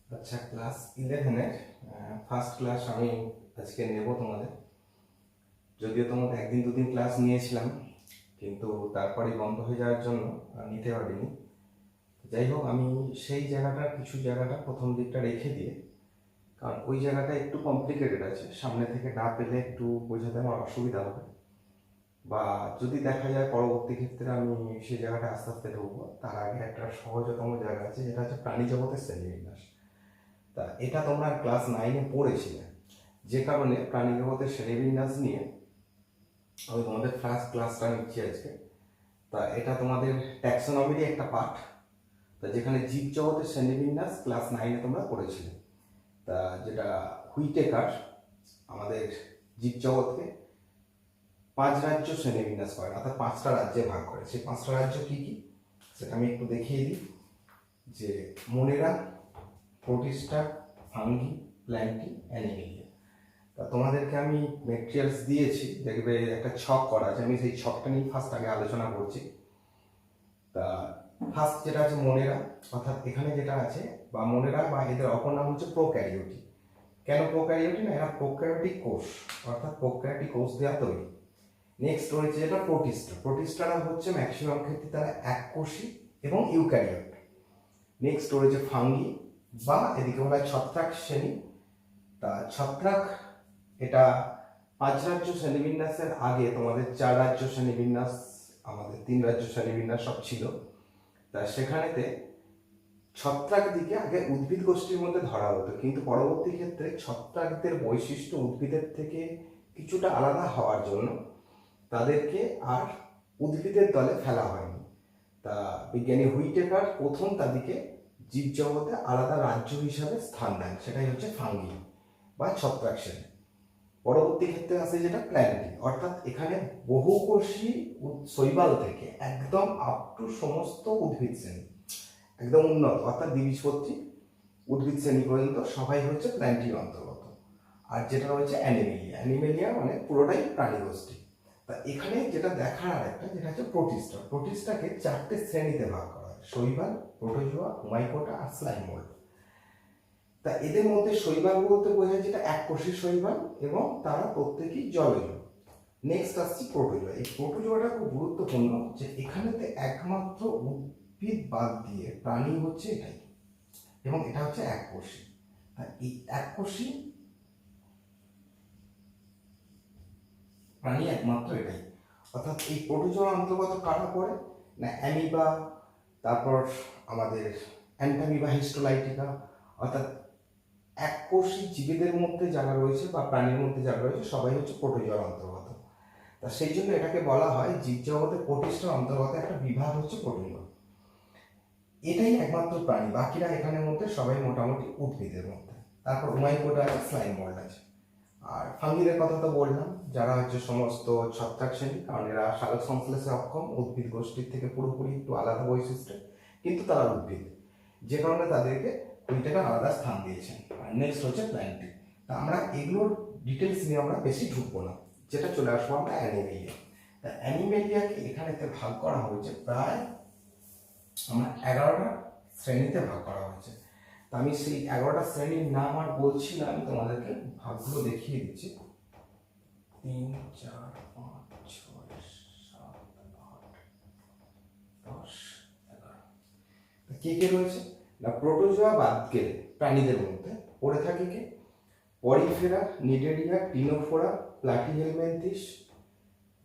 আচ্ছা, class 11-এর first class আমি আজকে নেব তোমাদের। যদিও তোমাদের একদিন দুদিন ক্লাস নিয়েছিলাম, কিন্তু তারপরে বন্ধ হয়ে যাওয়ার জন্য নিতে পারিনি। যাই হোক, আমি সেই কিছু জায়গাটা প্রথম দিকটা রেখে দিয়ে, কারণ ওই জায়গাটা একটু কমপ্লিকেটেড আছে, সামনে থেকে না পেলে একটু বোঝাতে আমার অসুবিধা হবে, বা যদি দেখা যায় পরবর্তী ক্ষেত্রে আমি সেই জায়গাটা আস্তে আস্তে ঢুকবো। তার আগে একটা সহজতম জায়গা আছে, যেটা হচ্ছে প্রাণী জগতের শ্রেণীবিন্যাস। তা এটা তোমরা ক্লাস 9-এ পড়েছিলে, যে কারণে প্রাণী জগতের শ্রেণীবিন্যাস নিয়ে আমি তোমাদের ফার্স্ট ক্লাসটা নিচ্ছি আজকে। তা এটা তোমাদের ট্যাক্সোনমিরই একটা পার্ট, তা যেখানে জীবজগতের শ্রেণীবিন্যাস ক্লাস 9-এ তোমরা পড়েছিলে। তা যেটা হুইটেকার আমাদের জীবজগৎকে 5 রাজ্য শ্রেণীবিন্যাস করেন, অর্থাৎ 5টা রাজ্যে ভাগ করে। সেই 5টা রাজ্য কী কী সেটা আমি একটু দেখিয়ে দিই। যে মোনেরা, প্রোটিস্টা, ফাঙ্গি, প্ল্যান্টি, অ্যানিমেলিয়া। তা তোমাদেরকে আমি ম্যাটেরিয়ালস দিয়েছি, দেখবে একটা ছক করা আছে, আমি সেই ছকটা নিয়ে ফার্স্ট আগে আলোচনা করছি। তা ফার্স্ট যেটা আছে মোনেরা, অর্থাৎ এখানে যেটা আছে বা মোনেরা বা এদের অপর নাম হচ্ছে প্রোক্যারিওটি। কেন প্রোক্যারিওটি? না, এরা প্রোক্যারিওটিক কোষ, অর্থাৎ প্রোক্যারিওটিক কোষ দেওয়া তৈরি। নেক্সট রয়েছে যেটা প্রোটিস্টা। প্রোটিস্টারা হচ্ছে ম্যাক্সিমাম ক্ষেত্রে তারা এককোষী এবং ইউক্যারিওট। নেক্সট রয়েছে ফাঙ্গি, বা এদিকে বলা হয় ছত্রাক শ্রেণী। তা ছত্রাক এটা 5 রাজ্য শ্রেণীবিন্যাসের আগে তোমাদের 4 রাজ্য শ্রেণীবিন্যাস, আমাদের 3 রাজ্য শ্রেণীবিন্যাস সব ছিল। তা সেখানেতে ছত্রাক দিকে আগে উদ্ভিদ গোষ্ঠীর মধ্যে ধরা হতো, কিন্তু পরবর্তী ক্ষেত্রে ছত্রাকদের বৈশিষ্ট্য উদ্ভিদের থেকে কিছুটা আলাদা হওয়ার জন্য তাদেরকে আর উদ্ভিদের দলে ফেলা হয়নি। তা বিজ্ঞানী হুইটেকার প্রথম তাদেরকে জীবজগতে আলাদা রাজ্য হিসাবে স্থান দেন, সেটাই হচ্ছে ফাঙ্গি বা ছত্রাক শ্রেণী। পরবর্তী ক্ষেত্রে আসে যেটা প্ল্যান্টি, অর্থাৎ এখানে বহুকোষী শৈবাল থেকে একদম আপ টু সমস্ত উদ্ভিদ শ্রেণী, একদম উন্নত অর্থাৎ দ্বিবীজপত্রী উদ্ভিদ শ্রেণী পর্যন্ত সবাই হচ্ছে প্ল্যান্টির অন্তর্গত। আর যেটা রয়েছে অ্যানিমেলিয়া, অ্যানিমেলিয়া মানে পুরোটাই প্রাণী গোষ্ঠী। তা এখানে যেটা দেখার আরেকটা, যেটা হচ্ছে প্রোটিস্টা। প্রোটিস্টাকে 4টে শ্রেণীতে ভাগ করা হয়: শৈবাল, প্রোটোজোয়া, হুমাইকোটা আর স্লাইম মোল্ড। তা এদের মধ্যে শৈবাল বলতে বোঝায় যেটা এককোষী শৈবাল, এবং তারা প্রত্যেকেই জলজ। নেক্সট আসছি প্রোটোজোয়া। এই প্রোটোজোয়াটা খুব গুরুত্বপূর্ণ, যে এখানেতে একমাত্র উদ্ভিদ বাদ দিয়ে প্রাণী হচ্ছে এটাই, এবং এটা হচ্ছে এককোষী। এই এককোষী প্রাণী একমাত্র এটাই। অর্থাৎ এই প্রোটোজোয়ার অন্তর্গত কারা পড়ে? না, অ্যামিবা, তারপর আমাদের অ্যান্টামিবা হিস্টোলাইটিকা, অর্থাৎ এককোষী জীবীদের মধ্যে যারা রয়েছে বা প্রাণীর মধ্যে যারা রয়েছে সবাই হচ্ছে প্রোটোজোয়ার অন্তর্গত। তা সেই জন্য এটাকে বলা হয় জীবজগতে প্রোটিস্টার অন্তর্গত একটা বিভাগ হচ্ছে প্রোটোজোয়া। এটাই একমাত্র প্রাণী, বাকিরা এখানের মধ্যে সবাই মোটামুটি উদ্ভিদের মধ্যে। তারপর হুমাইকোটা আছে, স্লাইম মোল্ড আছে। আর ফাঙ্গিদের কথা তো বললাম, যারা হচ্ছে সমস্ত ছত্রাক শ্রেণী, কারণ এরা সালোক সংশ্লেষে অক্ষম, উদ্ভিদ গোষ্ঠীর থেকে পুরোপুরি একটু আলাদা বৈশিষ্ট্য, কিন্তু তারা উদ্ভিদ, যে কারণে তাদেরকে হুইটেকার আলাদা স্থান দিয়েছেন। আর নেক্সট হচ্ছে প্ল্যান্টি। তা আমরা এগুলোর ডিটেলস নিয়ে আমরা বেশি ঢুকবো না, যেটা চলে আসবো আমরা অ্যানিমেলিয়া। তা অ্যানিমেলিয়াকে এখানেতে ভাগ করা হয়েছে প্রায় আমরা 11টা শ্রেণীতে ভাগ করা হয়েছে। তা আমি সেই 11টা শ্রেণীর নাম আর বলছি না, আমি তোমাদেরকে ভাগগুলো দেখিয়ে দিচ্ছি। 3, 4, 5, 6, 7, 8, 10, 11। কে কে রয়েছে? না, প্রোটোজোয়া বাদ গেলে প্রাণীদের মধ্যে পড়ে থাকে কে? Porifera, Cnidaria, Ctenophora, Platyhelminthes,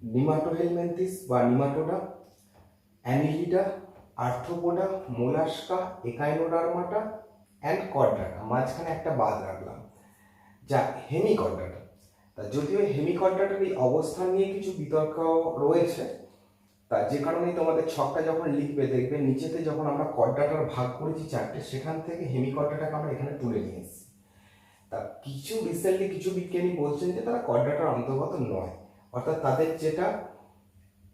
Nematohelminthes বা Nematoda, Annelida, Arthropoda, Mollusca, Echinodermata and Chordata. মাঝখানে একটা বাদ রাখলাম, যা হেমিকর্ডাটা। তা যদিও হেমিকর্ডাটার এই অবস্থান নিয়ে কিছু বিতর্ক রয়েছে, তা যে কারণে তোমাদের ছকটা যখন লিখবে দেখবে নিচেতে যখন আমরা কর্ডাটার ভাগ করেছি 4টে, সেখান থেকে হেমিকর্ডাটাকে আমরা এখানে তুলে নিয়ে এসেছি। তা কিছু রিসেন্টলি কিছু বিজ্ঞানী বলছেন যে তারা কর্ডাটার অন্তর্গত নয়, অর্থাৎ তাদের যেটা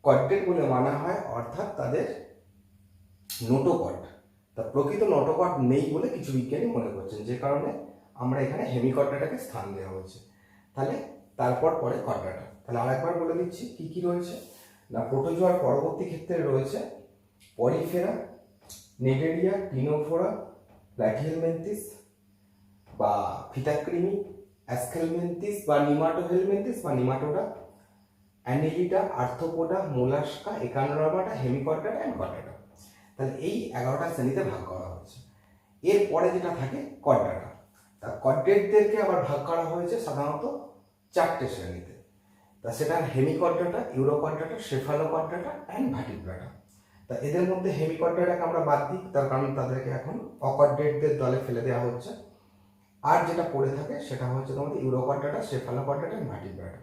কর্ডেট বলে মানা হয়, অর্থাৎ তাদের নোটোকট। তা প্রকৃত নোটোকট নেই বলে কিছু বিজ্ঞানী মনে করছেন, যে কারণে আমরা এখানে হেমিকর্ডাটাকে স্থান দেওয়া হয়েছে। তাহলে তারপর পরে কর্ডাটা। তাহলে আরেকবার বলে দিচ্ছি কি কি রয়েছে। না, প্রোটোজোয়ার পরবর্তী ক্ষেত্রে রয়েছে পরিফেরা, নিডেরিয়া, টিনোফোরা, প্লাটিহেলমিনথিস, বা ফিতাকৃমি, অ্যাসকেলমেন্থিস বা নিমাটোহেলমিন্থিস বা Nematoda, Annelida, Arthropoda, Mollusca, Echinodermata, Hemichordata and Chordata. তাহলে এই 11টা শ্রেণীতে ভাগ করা হয়েছে। এরপরে যেটা থাকে কর্ডাটা, তা কর্ডেটদেরকে আবার ভাগ করা হয়েছে সাধারণত 4টে শ্রেণীতে। তা সেটা Hemichordata, Urochordata, Cephalochordata and Vertebrata. তা এদের মধ্যে হেমিকর্ডাটাকে আমরা বাদ দিই, তার কারণ তাদেরকে এখন অকর্ডেটদের দলে ফেলে দেওয়া হচ্ছে। আর যেটা পড়ে থাকে সেটা হচ্ছে তোমাদের ইউরোকর্ডাটা, সেফালোকর্ডাটা অ্যান্ড ভার্টিব্রাটা।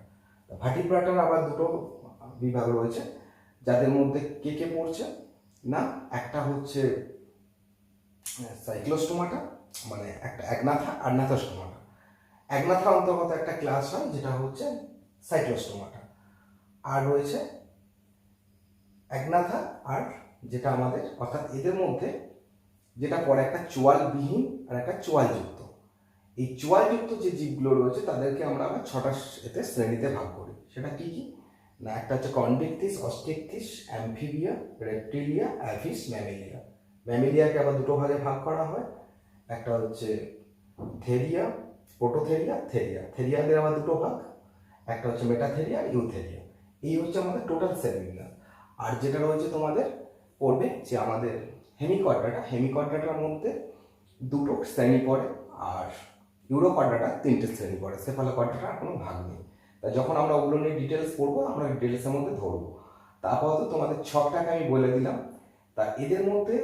ভার্টিব্রাটার আবার দুটো বিভাগ রয়েছে, যাদের মধ্যে কে কে পড়ছে না, একটা হচ্ছে সাইক্লোস্টোমাটা, মানে একটা একনাথা, আর ন্যাথোস্টোমাটা। একনাথা অন্তর্গত একটা ক্লাস হয় যেটা হচ্ছে সাইক্লোস্টোমাটা, আর রয়েছে একনাথা আর যেটা আমাদের, অর্থাৎ এদের মধ্যে যেটা পরে একটা চোয়ালবিহীন আর একটা চোয়ালযুক্ত। এই চোয়ালযুক্ত যে জীবগুলো রয়েছে তাদেরকে আমরা আবার 6টা এতে শ্রেণীতে ভাগ করি। সেটা কি কি না, একটা হচ্ছে কন্ডিকথিস, অস্টিকথিস, অ্যামফিবিয়া, রেপটিলিয়া, অ্যাভিস, ম্যামেলিয়া। ম্যামেলিয়াকে আবার দুটো ভাগে ভাগ করা হয়, একটা হচ্ছে থেরিয়া, প্রোটোথেরিয়া, থেরিয়া। থেরিয়াদের আবার দুটো ভাগ, একটা হচ্ছে মেটাথেরিয়া, ইউথেরিয়া। এই হচ্ছে আমাদের টোটাল শ্রেণীবিন্যাস। আর যেটা রয়েছে তোমাদের পড়বে যে আমাদের হেমিকর্ডাটা, হেমিকর্ডাটার মধ্যে দুটো শ্রেণী পড়ে, আর ইউরোকর্ডাটা 3টে শ্রেণী পড়ে, সেফালোকর্ডাটার কোনো ভাগ নেই। তা যখন আমরা ওগুলো নিয়ে ডিটেলস পড়বো, আমরা ডিটেলসের মধ্যে ধরবো। তা আপাতত তোমাদের ছকটাকে আমি বলে দিলাম। তা এদের মধ্যে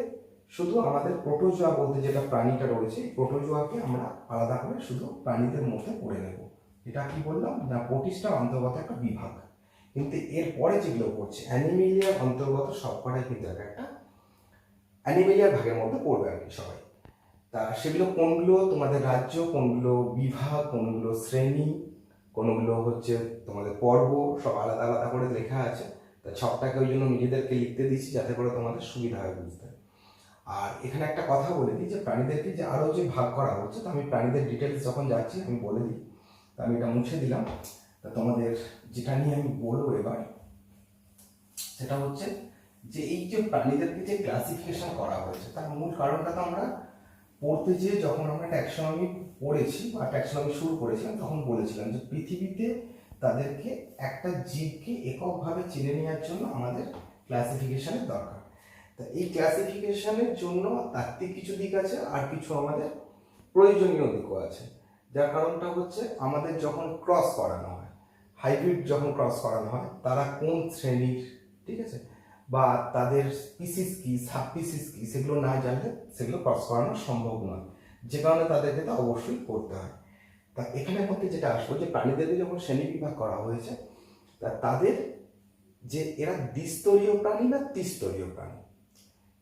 শুধু আমাদের প্রোটোজোয়া বলতে যেটা প্রাণীটা রয়েছে, প্রোটোজোয়াকে আমরা আলাদা করে শুধু প্রাণীদের মধ্যে পড়ে নেব। এটা কি বললাম না, প্রোটিস্টার অন্তর্গত একটা বিভাগ। কিন্তু এরপরে যেগুলো পড়ছে অ্যানিমেলিয়ার অন্তর্গত সবকটাই কিন্তু একটা অ্যানিমেলিয়ার ভাগের মধ্যে পড়বে আর কি সবাই। তা সেগুলো কোনগুলো তোমাদের রাজ্য, কোনগুলো বিভাগ, কোনগুলো শ্রেণী, কোনগুলো হচ্ছে তোমাদের পর্ব, সব আলাদা আলাদা করে লেখা আছে। তা ছকটাকে ওই জন্য নিজেদেরকে লিখতে দিচ্ছি যাতে করে তোমাদের সুবিধা হয় বুঝতে। আর এখানে একটা কথা বলে দিই যে প্রাণীদেরকে যে আরও যে ভাগ করা হচ্ছে, তো আমি প্রাণীদের ডিটেলস যখন যাচ্ছি আমি বলে দিই। তা আমি এটা মুছে দিলাম। তা তোমাদের যেটা নিয়ে আমি বলবো এবার সেটা হচ্ছে যে এই যে প্রাণীদেরকে যে ক্লাসিফিকেশন করা হয়েছে তার মূল কারণটা তো আমরা পড়তে যেয়ে যখন আমরা ট্যাক্সোনমি পড়েছি বা ট্যাক্সোনমি শুরু করেছিলাম তখন বলেছিলাম যে পৃথিবীতে তাদেরকে একটা জীবকে এককভাবে চিনে নেওয়ার জন্য আমাদের ক্লাসিফিকেশনের দরকার। তা এই ক্লাসিফিকেশনের জন্য তাত্ত্বিক কিছু দিক আছে আর কিছু আমাদের প্রয়োজনীয় দিকও আছে। যার কারণটা হচ্ছে আমাদের যখন ক্রস করানো হয়, হাইব্রিড যখন ক্রস করানো হয়, তারা কোন শ্রেণীর, ঠিক আছে, বা তাদের স্পিসিস কি, সাবস্পিসিস কি, সেগুলো না জানলে সেগুলো ক্রস করানো সম্ভব নয়, যে কারণে তাদেরকে তো অবশ্যই করতে হয়। তা এখানের মধ্যে যেটা আসলো যে প্রাণীদেরকে যখন শ্রেণী বিভাগ করা হয়েছে, তা তাদের যে এরা দ্বিস্তরীয় প্রাণী না ত্রিস্তরীয় প্রাণী।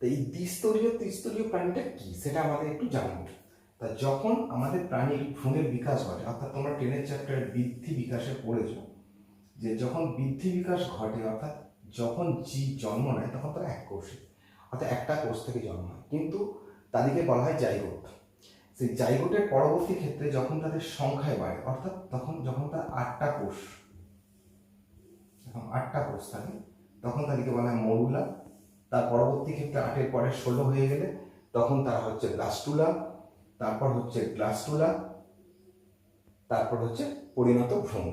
তো এই দ্বিস্তরীয় ত্রিস্তরীয় প্রাণীটা কি সেটা আমাদের একটু জানবো। তা যখন আমাদের প্রাণীর ভ্রূণের বিকাশ ঘটে, অর্থাৎ তোমরা 10 চ্যাপ্টারের বৃদ্ধি বিকাশে পড়েছ যে যখন বৃদ্ধি বিকাশ ঘটে, অর্থাৎ যখন জীব জন্ম নেয় তখন তারা এক কোষে, অর্থাৎ একটা কোষ থেকে জন্ম হয়, কিন্তু তাদেরকে বলা হয় জাইগোট। সেই জাইগোটের পরবর্তী ক্ষেত্রে যখন তাদের সংখ্যায় বাড়ে, অর্থাৎ তখন যখন তার 8টা কোষ, যখন 8টা কোষ থাকে তখন তাদেরকে বলা হয় মরুলা। তার পরবর্তী ক্ষেত্রে 8-এর পরে 16 হয়ে গেলে তখন তারা হচ্ছে ব্লাস্টুলা, তারপর হচ্ছে গ্লাস্টুলা, তারপর হচ্ছে পরিণত ভ্রূণ।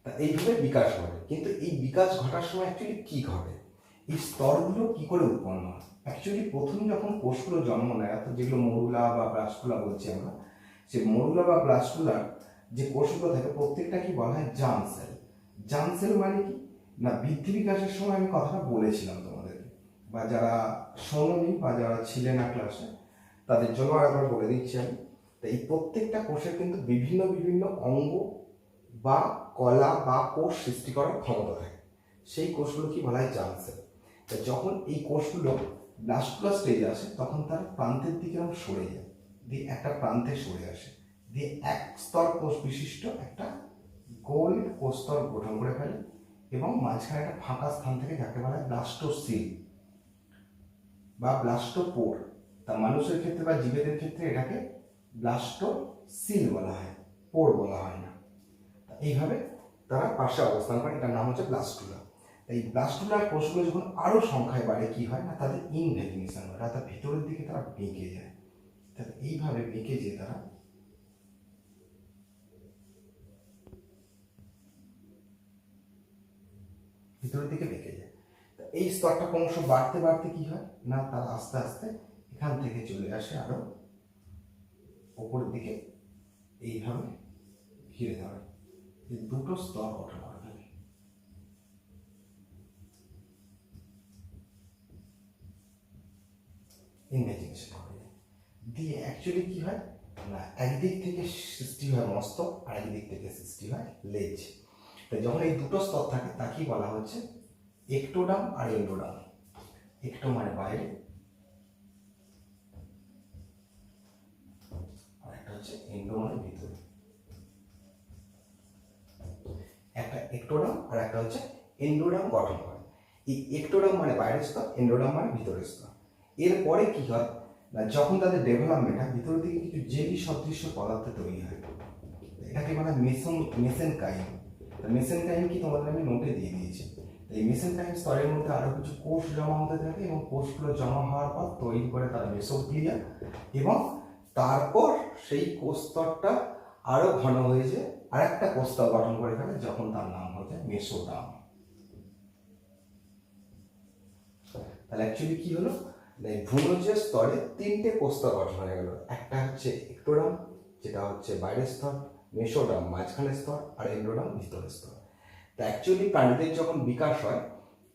তা এইভাবে বিকাশ ঘটে। কিন্তু এই বিকাশ ঘটার সময় অ্যাকচুয়ালি কি ঘটে, এই স্তরগুলো কি করে উৎপন্ন হয়? অ্যাকচুয়ালি প্রথম যখন কোষগুলো জন্ম নেয়, অর্থাৎ যেগুলো মরুলা বা ব্লাস্টুলা বলছি আমরা, সেই মরুলা বা ব্লাস্টুলার যে কোষগুলো থাকে প্রত্যেকটা কি বলা হয় জার্ম সেল। জার্ম সেল মানে কি না, বৃদ্ধি বিকাশের সময় আমি কথাটা বলেছিলাম তোমাদেরকে, বা যারা শোনোনি বা যারা ছিলেন না ক্লাসে তাদের জন্য আরেকবার বলে দিচ্ছি আমি। তো এই প্রত্যেকটা কোষের কিন্তু বিভিন্ন বিভিন্ন অঙ্গ বা কলা বা কোষ সৃষ্টি করার ক্ষমতা থাকে। সেই কোষগুলো কি বলা হয় জার্ম সেল। তো যখন এই কোষগুলো ব্লাস্টুলার স্টেজে আসে তখন তার প্রান্তের দিকে এরকম সরে যায়, দিয়ে একটা প্রান্তে সরে আসে, দিয়ে এক স্তর কোষ বিশিষ্ট একটা গোল কোষস্তর গঠন করে ফেলে এবং মাঝখানে একটা ফাঁকা স্থান থেকে যাকে বলা হয় ব্লাস্টোসিল বা ব্লাস্টোপোর। তা মানুষের ক্ষেত্রে বা জীবেদের ক্ষেত্রে এটাকে ব্লাস্টোসিল বলা হয়, পোর বলা হয় না। এইভাবে তারা পাশে অবস্থান করে, এটার নাম হচ্ছে ব্লাস্টুলা। এই ব্লাস্টুলার কোষগুলো যখন আরও সংখ্যায় বাড়ে কি হয় না, তাদের ইনভেলিনেশন হয়, অর্থাৎ ভিতরের দিকে তারা বেঁকে যায়। তাহলে এইভাবে বেঁকে যেয়ে তারা এই স্তরটা ক্রমশ বাড়তে বাড়তে কি হয় না, তার আস্তে আস্তে এখান থেকে চলে আসে আরো উপরের দিকে, এইভাবে ঘিরে ধরে। এই দুটো স্তর গঠন করে ফেলে। ইমাজিনেশন করে দিয়ে অ্যাকচুয়ালি কি হয় না, একদিক থেকে সৃষ্টি হয় মস্তক আর একদিক থেকে সৃষ্টি হয় লেজ। তো যখন এই দুটো স্তর থাকে তাকেই বলা হচ্ছে একটোডাম আর এন্ডোডাম। একটো মানে বাইরে, আর একটা হচ্ছে এন্ডো মানে ভিতরে। একটা একটোডাম আর একটা হচ্ছে এন্ডোডাম গঠন করে। এই একটোডাম মানে বাইরের স্তর, এন্ডোডাম মানে ভিতরের স্তর। এরপরে কি হয় না, যখন তাদের ডেভেলপমেন্ট হয় ভিতরের দিকে কিছু জেলি সদৃশ্য পদার্থ তৈরি হয়, এটাকে বলা মেসেনকাইম। মেসেনকাইম কি তোমাদের আমি নোটে দিয়ে দিয়েছি। এই মেসেনকাইম স্তরের মধ্যে আরো কিছু কোষ জমা হতে থাকে এবং কোষগুলো জমা হওয়ার পর তৈরি করে তারা মেসোগ্লিয়া, এবং তারপর সেই কোষ স্তরটা আরো ঘন হয়ে যায় আর একটা কোষ স্তর গঠন করে ফেলে, যখন তার নাম হয়ে যায় মেসোডার্ম। তাহলে অ্যাকচুয়ালি কি হলো, ভ্রূণজ স্তরে তিনটে কোষ স্তর গঠন হয়ে গেল। একটা হচ্ছে একটোডাম যেটা হচ্ছে বাইরের স্তর, মেসোডার্ম মাঝখানের স্তর, আর এন্ডোডার্ম ভিতরের স্তর। তা অ্যাকচুয়ালি প্রাণীদের যখন বিকাশ হয়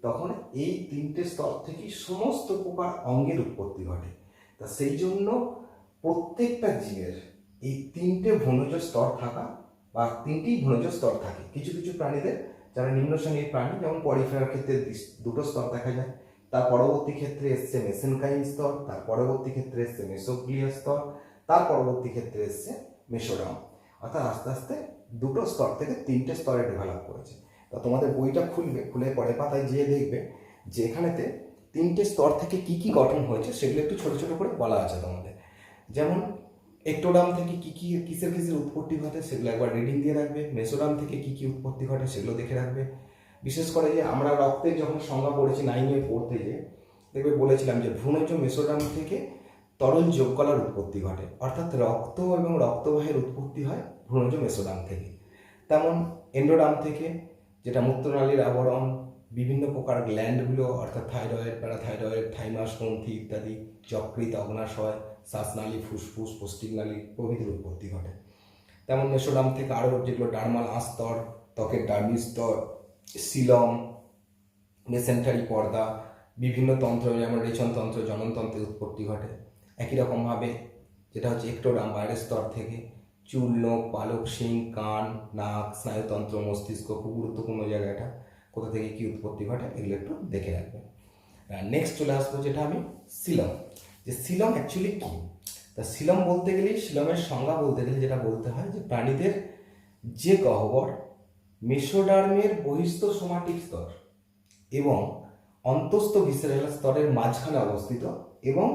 তখন এই তিনটে স্তর থেকেই সমস্ত প্রকার অঙ্গের উৎপত্তি ঘটে। তা সেই জন্য প্রত্যেকটা জীবের এই তিনটে ভ্রূণজ স্তর থাকা বা তিনটি ভ্রূণজ স্তর থাকে। কিছু কিছু প্রাণীদের যারা নিম্ন শ্রেণীর প্রাণী, যেমন পরিফেরার ক্ষেত্রে দুটো স্তর দেখা যায়, তার পরবর্তী ক্ষেত্রে এসছে মেসেনকাইম স্তর, তার পরবর্তী ক্ষেত্রে এসছে মেসোগ্লিয়া স্তর, তার পরবর্তী ক্ষেত্রে এসছে মেসোডার্ম। অর্থাৎ আস্তে আস্তে দুটো স্তর থেকে তিনটে স্তরে ডেভেলপ করেছে। তা তোমাদের বইটা খুলে পরের পাতায় যেয়ে দেখবে যে এখানেতে তিনটে স্তর থেকে কি কি গঠন হয়েছে সেগুলো একটু ছোট ছোট করে বলা আছে তোমাদের। যেমন একটোডাম থেকে কি কি কিসের উৎপত্তি ঘটে সেগুলো একবার রিডিং দিয়ে রাখবে। মেসোডাম থেকে কি কি উৎপত্তি ঘটে সেগুলো দেখে রাখবে। বিশেষ করে যে আমরা রক্তের যখন সংজ্ঞা পড়েছি 9-এ পড়তে গিয়ে দেখবে বলেছিলাম যে ভ্রূণজ মেসোডাম থেকে তরল যোগকলার উৎপত্তি ঘটে, অর্থাৎ রক্ত এবং রক্তবাহের উৎপত্তি হয় ভ্রূণজ মেসোডাম থেকে। তেমন এন্ডোডাম থেকে যেটা মূত্রনালীর আবরণ, বিভিন্ন প্রকার গ্ল্যান্ডগুলো অর্থাৎ থাইরয়েড, প্যারাথাইরয়েড, থাইমাস গ্রন্থি ইত্যাদি, যকৃৎ, অগ্নাশয়, শ্বাসনালী, ফুসফুস, পৌষ্টিকনালী প্রভৃতির উৎপত্তি ঘটে। তেমন মেসোডাম থেকে আরও যেগুলো ডার্মাল আস্তর, ত্বকের ডার্মিস স্তর, সিলম, মেসেন্টারি পর্দা, বিভিন্ন তন্ত্র যেমন রেচনতন্ত্র, জননতন্ত্রের উৎপত্তি ঘটে। একই রকমভাবে যেটা হচ্ছে একটোডাম বাইরের স্তর থেকে চুল, নখ, পালক, শিং, কান, নাক, স্নায়ুতন্ত্র, মস্তিষ্ক, খুব গুরুত্বপূর্ণ জায়গাটা, কোথা থেকে কি উৎপত্তি ঘটে এগুলো একটু দেখে রাখবে। নেক্সট চলে আসবো যেটা আমি সিলম, যে সিলম অ্যাকচুয়ালি কি। তা সিলম বলতে গেলে, সিলমের সংজ্ঞা বলতে গেলে যেটা বলতে হয় যে প্রাণীদের যে গহ্বর মেসোডার্মের বহিস্থ সোমাটিক স্তর এবং অন্তস্থ ভিসেরাল স্তরের মাঝখানে অবস্থিত, এবং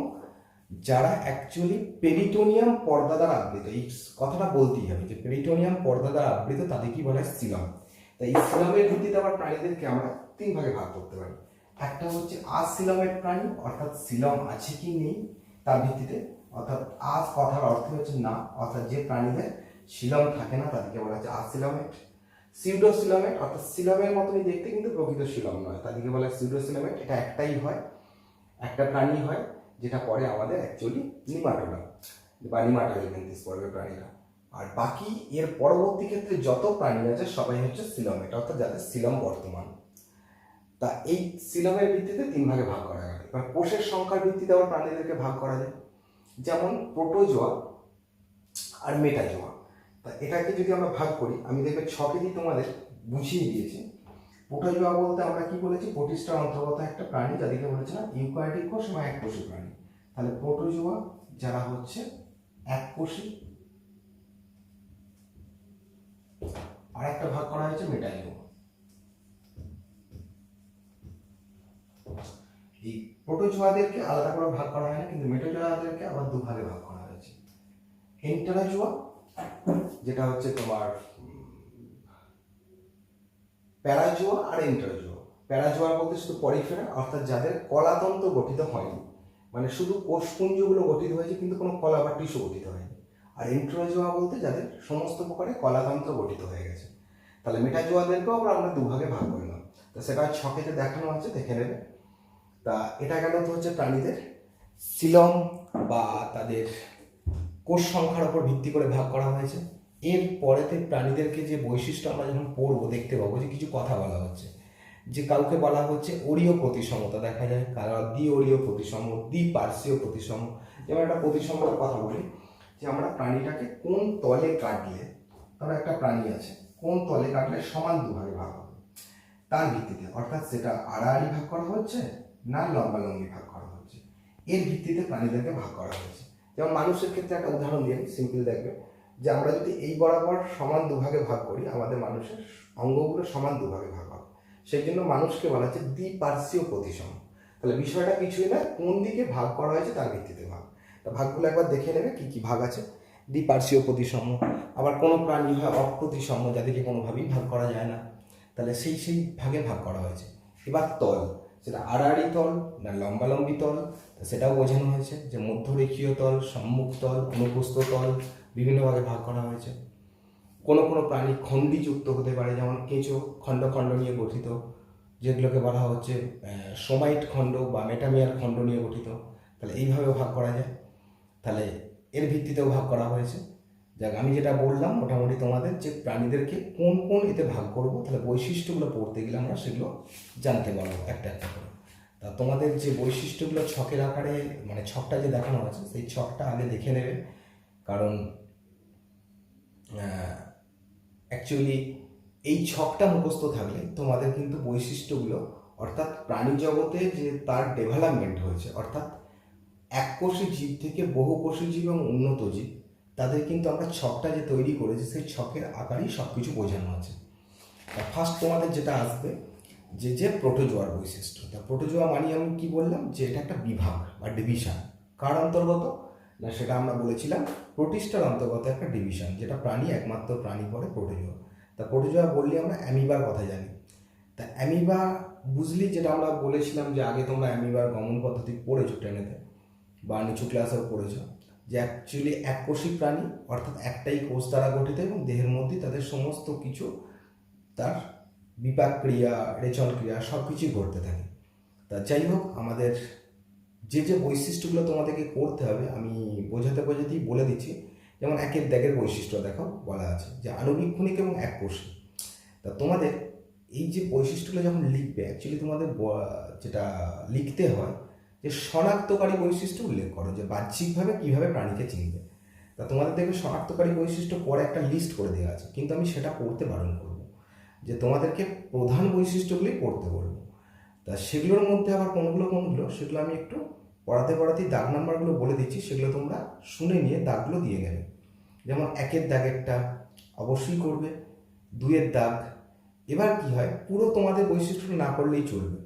যারা অ্যাকচুয়ালি পেরিটোনিয়াম পর্দা দ্বারা আবৃত, এই কথাটা বলতেই হবে যে পেরিটোনিয়াম পর্দা দ্বারা আবৃত, তাদের কি বলা হয় সিলম। তাই এই সিলমের ভিত্তিতে আবার প্রাণীদেরকে আমরা তিন ভাগে ভাগ করতে পারি। একটা হচ্ছে আসিলমেট প্রাণী, অর্থাৎ সিলম আছে কি নেই তার ভিত্তিতে, অর্থাৎ আস কথার অর্থ হচ্ছে না, অর্থাৎ যে প্রাণীদের সিলম থাকে না তাদেরকে বলা হচ্ছে আসিলমেট। সিউডোসিলমেট অর্থাৎ সিলমের মতনই দেখতে কিন্তু প্রকৃত সিলম নয়, তাদেরকে বলা হয় সিউডোসিলমেট। এটা একটাই হয়, একটা প্রাণী হয় যেটা পরে আমাদের অ্যাকচুয়ালি নিমাটোডা বা নিমাটোডেলমেন্থিস পড়বে প্রাণীরা। আর বাকি এর পরবর্তী ক্ষেত্রে যত প্রাণী আছে সবাই হচ্ছে সিলমেট, অর্থাৎ যাদের সিলম বর্তমান। তা এই সিলমের ভিত্তিতে তিন ভাগে ভাগ করা যায়। এবার কোষের সংখ্যার ভিত্তিতে আবার প্রাণীদেরকে ভাগ করা যায়, যেমন প্রোটোজোয়া আর মেটাজোয়া। তা এটাকে যদি আমরা ভাগ করি, আমি দেখবে ছকেই তোমাদের বুঝিয়ে দিয়েছি। প্রোটোজোয়া বলতে আমরা কি বলেছি, প্রোটিস্টার অন্তর্গত একটা প্রাণী, যাদেরকে বলেছিলাম ইউক্যারিওটিক কোষ বা এককোষী প্রাণী। তাহলে প্রোটোজোয়া যারা হচ্ছে এককোষী, আর একটা ভাগ করা হয়েছে মেটাজোয়া। এই প্রোটোজোয়াদেরকে আলাদা করে ভাগ করা হয় না, কিন্তু মেটাজোয়াদেরকে আবার দুভাগে ভাগ করা হয়েছে। এন্টেরাজোয়া যেটা হচ্ছে তোমার প্যারাজোয়া আর এন্টেরাজোয়া। প্যারাজোয়া বলতে শুধু পরিফেরা, অর্থাৎ যাদের কলাতন্ত্র গঠিত হয়নি, মানে শুধু কোষপুঞ্জগুলো গঠিত হয়েছে কিন্তু কোনো কলা বা টিস্যু গঠিত হয়নি। আর এন্টেরাজোয়া বলতে যাদের সমস্ত প্রকারে কলাতন্ত্র গঠিত হয়ে গেছে। তাহলে মেটাজোয়াদেরকেও আমরা দুভাগে ভাগ করলাম। তো সেটা ছকেতে দেখানো আছে, দেখে নেবে। তা এটা গেল তো হচ্ছে প্রাণীদের সিলম বা তাদের কোষ সংখ্যার উপর ভিত্তি করে ভাগ করা হয়েছে। এর পরেতে প্রাণীদেরকে যে বৈশিষ্ট্য আমরা যখন পড়বো দেখতে পাবো যে কিছু কথা বলা হচ্ছে, যে কাউকে বলা হচ্ছে অরীয় প্রতিসমতা দেখা যায়, কারো দ্বি অরীয় প্রতিসম, দ্বিপার্শ্বীয় প্রতিসম। যেমন একটা প্রতিসমতার কথা বলি, যে আমরা প্রাণীটাকে কোন তলে কাটলে, ধরো একটা প্রাণী আছে, কোন তলে কাটলে সমান দুভাগে ভাগ হবে তার ভিত্তিতে, অর্থাৎ সেটা আড়াআড়ি ভাগ করা হচ্ছে না লম্বালম্বি ভাগ করা হচ্ছে, এর ভিত্তিতে প্রাণীদেরকে ভাগ করা হয়েছে। যেমন মানুষের ক্ষেত্রে একটা উদাহরণ দিয়ে সিম্পল দেখবে, যে আমরা যদি এই বরাবর সমান দুভাগে ভাগ করি, আমাদের মানুষের অঙ্গগুলো সমান দুভাগে ভাগ হবে, সেই জন্য মানুষকে বলা হচ্ছে দ্বিপার্শ্বীয় প্রতিসম। তাহলে বিষয়টা কিছুই না, কোন দিকে ভাগ করা হয়েছে তার ভিত্তিতে ভাগ। তা ভাগগুলো একবার দেখে নেবে কি কি ভাগ আছে। দ্বিপার্শ্বীয় প্রতিসম, আবার কোনো প্রাণী হয় অপ্রতিসম, যাদেরকে কোনোভাবেই ভাগ করা যায় না, তাহলে সেই ভাগে ভাগ করা হয়েছে। এবার তল, সেটা আড়াআড়ি তল না লম্বালম্বি তল, সেটাও বোঝানো হয়েছে, যে মধ্যরেখীয় তল, সম্মুখ তল, অনুপ্রস্থ তল, বিভিন্ন ভাগে ভাগ করা হয়েছে। কোনো কোনো প্রাণী খণ্ডিযুক্ত হতে পারে, যেমন কেঁচো খণ্ড খণ্ড নিয়ে গঠিত, যেগুলোকে বলা হচ্ছে সোমাইট খণ্ড বা মেটামিয়ার খণ্ড নিয়ে গঠিত, তাহলে এইভাবেও ভাগ করা যায়। তাহলে এর ভিত্তিতেও ভাগ করা হয়েছে। যাক, আমি যেটা বললাম মোটামুটি তোমাদের, যে প্রাণীদেরকে কোন কোন এতে ভাগ করব, তাহলে বৈশিষ্ট্যগুলো পড়তে গেলে আমরা সেগুলো জানতে পারবো একটা একটা করে। তা তোমাদের যে বৈশিষ্ট্যগুলো ছকের আকারে, মানে ছকটা যে দেখানো আছে, সেই ছকটা আগে দেখে নেবে, কারণ অ্যাকচুয়ালি এই ছকটা মুখস্থ থাকলে তোমাদের কিন্তু বৈশিষ্ট্যগুলো, অর্থাৎ প্রাণী জগতে যে তার ডেভেলপমেন্ট হয়েছে, অর্থাৎ এককোষী জীব থেকে বহুকোষী জীব এবং উন্নত জীব, তাদের কিন্তু আমরা ছকটা যে তৈরি করেছি, সেই ছকের আকারেই সব কিছু বোঝানো আছে। তা ফার্স্ট তোমাদের যেটা আসবে, যে প্রোটোজোয়ার বৈশিষ্ট্য। তা প্রোটোজোয়া মানে আমি কি বললাম, যে এটা একটা বিভাগ বা ডিভিশন। কার অন্তর্গত না, সেটা আমরা বলেছিলাম প্রোটিস্টার অন্তর্গত একটা ডিভিশন, যেটা প্রাণী, একমাত্র প্রাণী পড়ে প্রোটোজোয়া। তা প্রোটোজোয়া বললে আমরা অ্যামিবার কথা জানি। তা অ্যামিবা বুঝলি, যেটা আমরা বলেছিলাম যে আগে তোমরা অ্যামিবার গমন পদ্ধতি পড়েছো টেনেতে বা নিচু ক্লাসেও পড়েছ, যে অ্যাকচুয়ালি এককোষী প্রাণী, অর্থাৎ একটাই কোষ দ্বারা গঠিত এবং দেহের মধ্যে তাদের সমস্ত কিছু, তার বিপাক ক্রিয়া, রেচন ক্রিয়া সব কিছুই ঘটতে থাকে। তা যাই হোক, আমাদের যে বৈশিষ্ট্যগুলো তোমাদেরকে করতে হবে, আমি বোঝাতেই বলে দিচ্ছি। যেমন একের দাগের বৈশিষ্ট্য দেখো বলা আছে, যে আণুবীক্ষণিক এবং এককোষী। তা তোমাদের এই যে বৈশিষ্ট্যগুলো যখন লিখবে, অ্যাকচুয়ালি তোমাদের যেটা লিখতে হয়, যে শনাক্তকারী বৈশিষ্ট্য উল্লেখ করো, যে বাহ্যিকভাবে কীভাবে প্রাণীকে চিনবে। তা তোমাদের দেখবে শনাক্তকারী বৈশিষ্ট্য পরে একটা লিস্ট করে দেওয়া আছে, কিন্তু আমি সেটা পড়তে বারণ করবো, যে তোমাদেরকে প্রধান বৈশিষ্ট্যগুলোই পড়তে বলবো। তা সেগুলোর মধ্যে আবার কোনগুলো সেগুলো আমি একটু পড়াতেই দাগ নাম্বারগুলো বলে দিচ্ছি, সেগুলো তোমরা শুনে নিয়ে দাগগুলো দিয়ে নেবে। যেমন একের দাগেরটা অবশ্যই করবে, দুইয়ের দাগ। এবার কি হয়, পুরো তোমাদের বৈশিষ্ট্যটা না করলেই চলবে,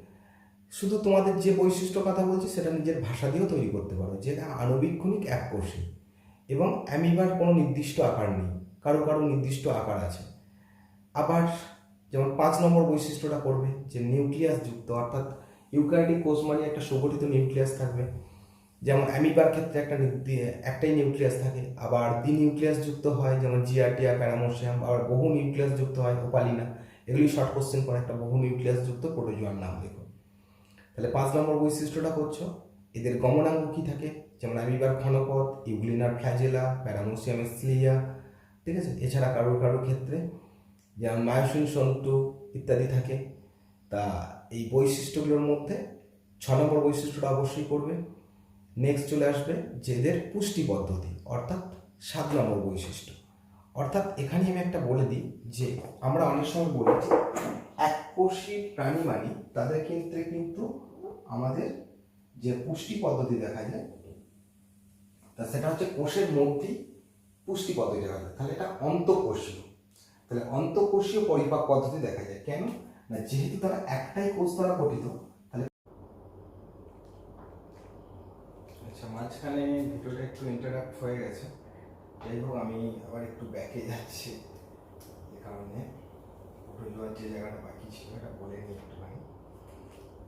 শুধু তোমাদের যে বৈশিষ্ট্য কথা বলছি সেটা নিজের ভাষা দিয়েও তৈরি করতে পারো, যেটা আণুবীক্ষণিক এককোষী এবং অ্যামিবার কোনো নির্দিষ্ট আকার নেই, কারো নির্দিষ্ট আকার আছে। আবার যেমন 5 নম্বর বৈশিষ্ট্যটা করবে, যে নিউক্লিয়াস যুক্ত, অর্থাৎ ইউক্যারিওটিক কোষ মানে একটা সুগঠিত নিউক্লিয়াস থাকবে। যেমন অ্যামিবার ক্ষেত্রে একটাই নিউক্লিয়াস থাকে, আবার দ্বিনিউক্লিয়াস যুক্ত হয়, যেমন জিয়ার্টিয়া, প্যারামোসিয়াম। আবার বহু নিউক্লিয়াস যুক্ত হয়, ওপালিনা। এগুলি শর্ট কোশ্চেন করে, একটা বহু নিউক্লিয়াস যুক্ত প্রোটোজোয়ার নাম লেখো। তাহলে 5 নম্বর বৈশিষ্ট্যটা করছো। এদের গমনাঙ্গ কী থাকে, যেমন অ্যামিবার ঘনপথ, ইউগ্লিনার ফ্ল্যাজেলা, প্যারামোসিয়াম স্লিয়া, ঠিক আছে। এছাড়া কারোর ক্ষেত্রে যেমন মায়োসিন সন্তু ইত্যাদি থাকে। তা এই বৈশিষ্ট্যগুলোর মধ্যে 6 নম্বর বৈশিষ্ট্যটা অবশ্যই করবে। নেক্সট চলে আসবে যে এদের পুষ্টি পদ্ধতি, অর্থাৎ 7 নম্বর বৈশিষ্ট্য। অর্থাৎ এখানে আমি একটা বলে দিই, যে আমরা অনেক সময় বলেছি এককোষী প্রাণী মানি, তাদের ক্ষেত্রে কিন্তু আমাদের যে পুষ্টি পদ্ধতি দেখা যায়, তা সেটা হচ্ছে কোষের মধ্যেই পুষ্টি পদ্ধতি দেখা যায়। তাহলে এটা অন্তঃকোষীয়। তাহলে অন্তঃকোষীয় পরিপাক পদ্ধতি দেখা যায়। কেন না, যেহেতু তারা একটাই কোষ দ্বারা গঠিত। তাহলে আচ্ছা, মাঝখানে ভিডিওটা একটু ইন্টারাপ্ট হয়ে গেছে, যাই হোক আমি আবার একটু ব্যাকে যাচ্ছি, যে কারণে প্রোটোজোয়ার যে জায়গাটা বাকি ছিল এটা বলে নিই একটুখানি।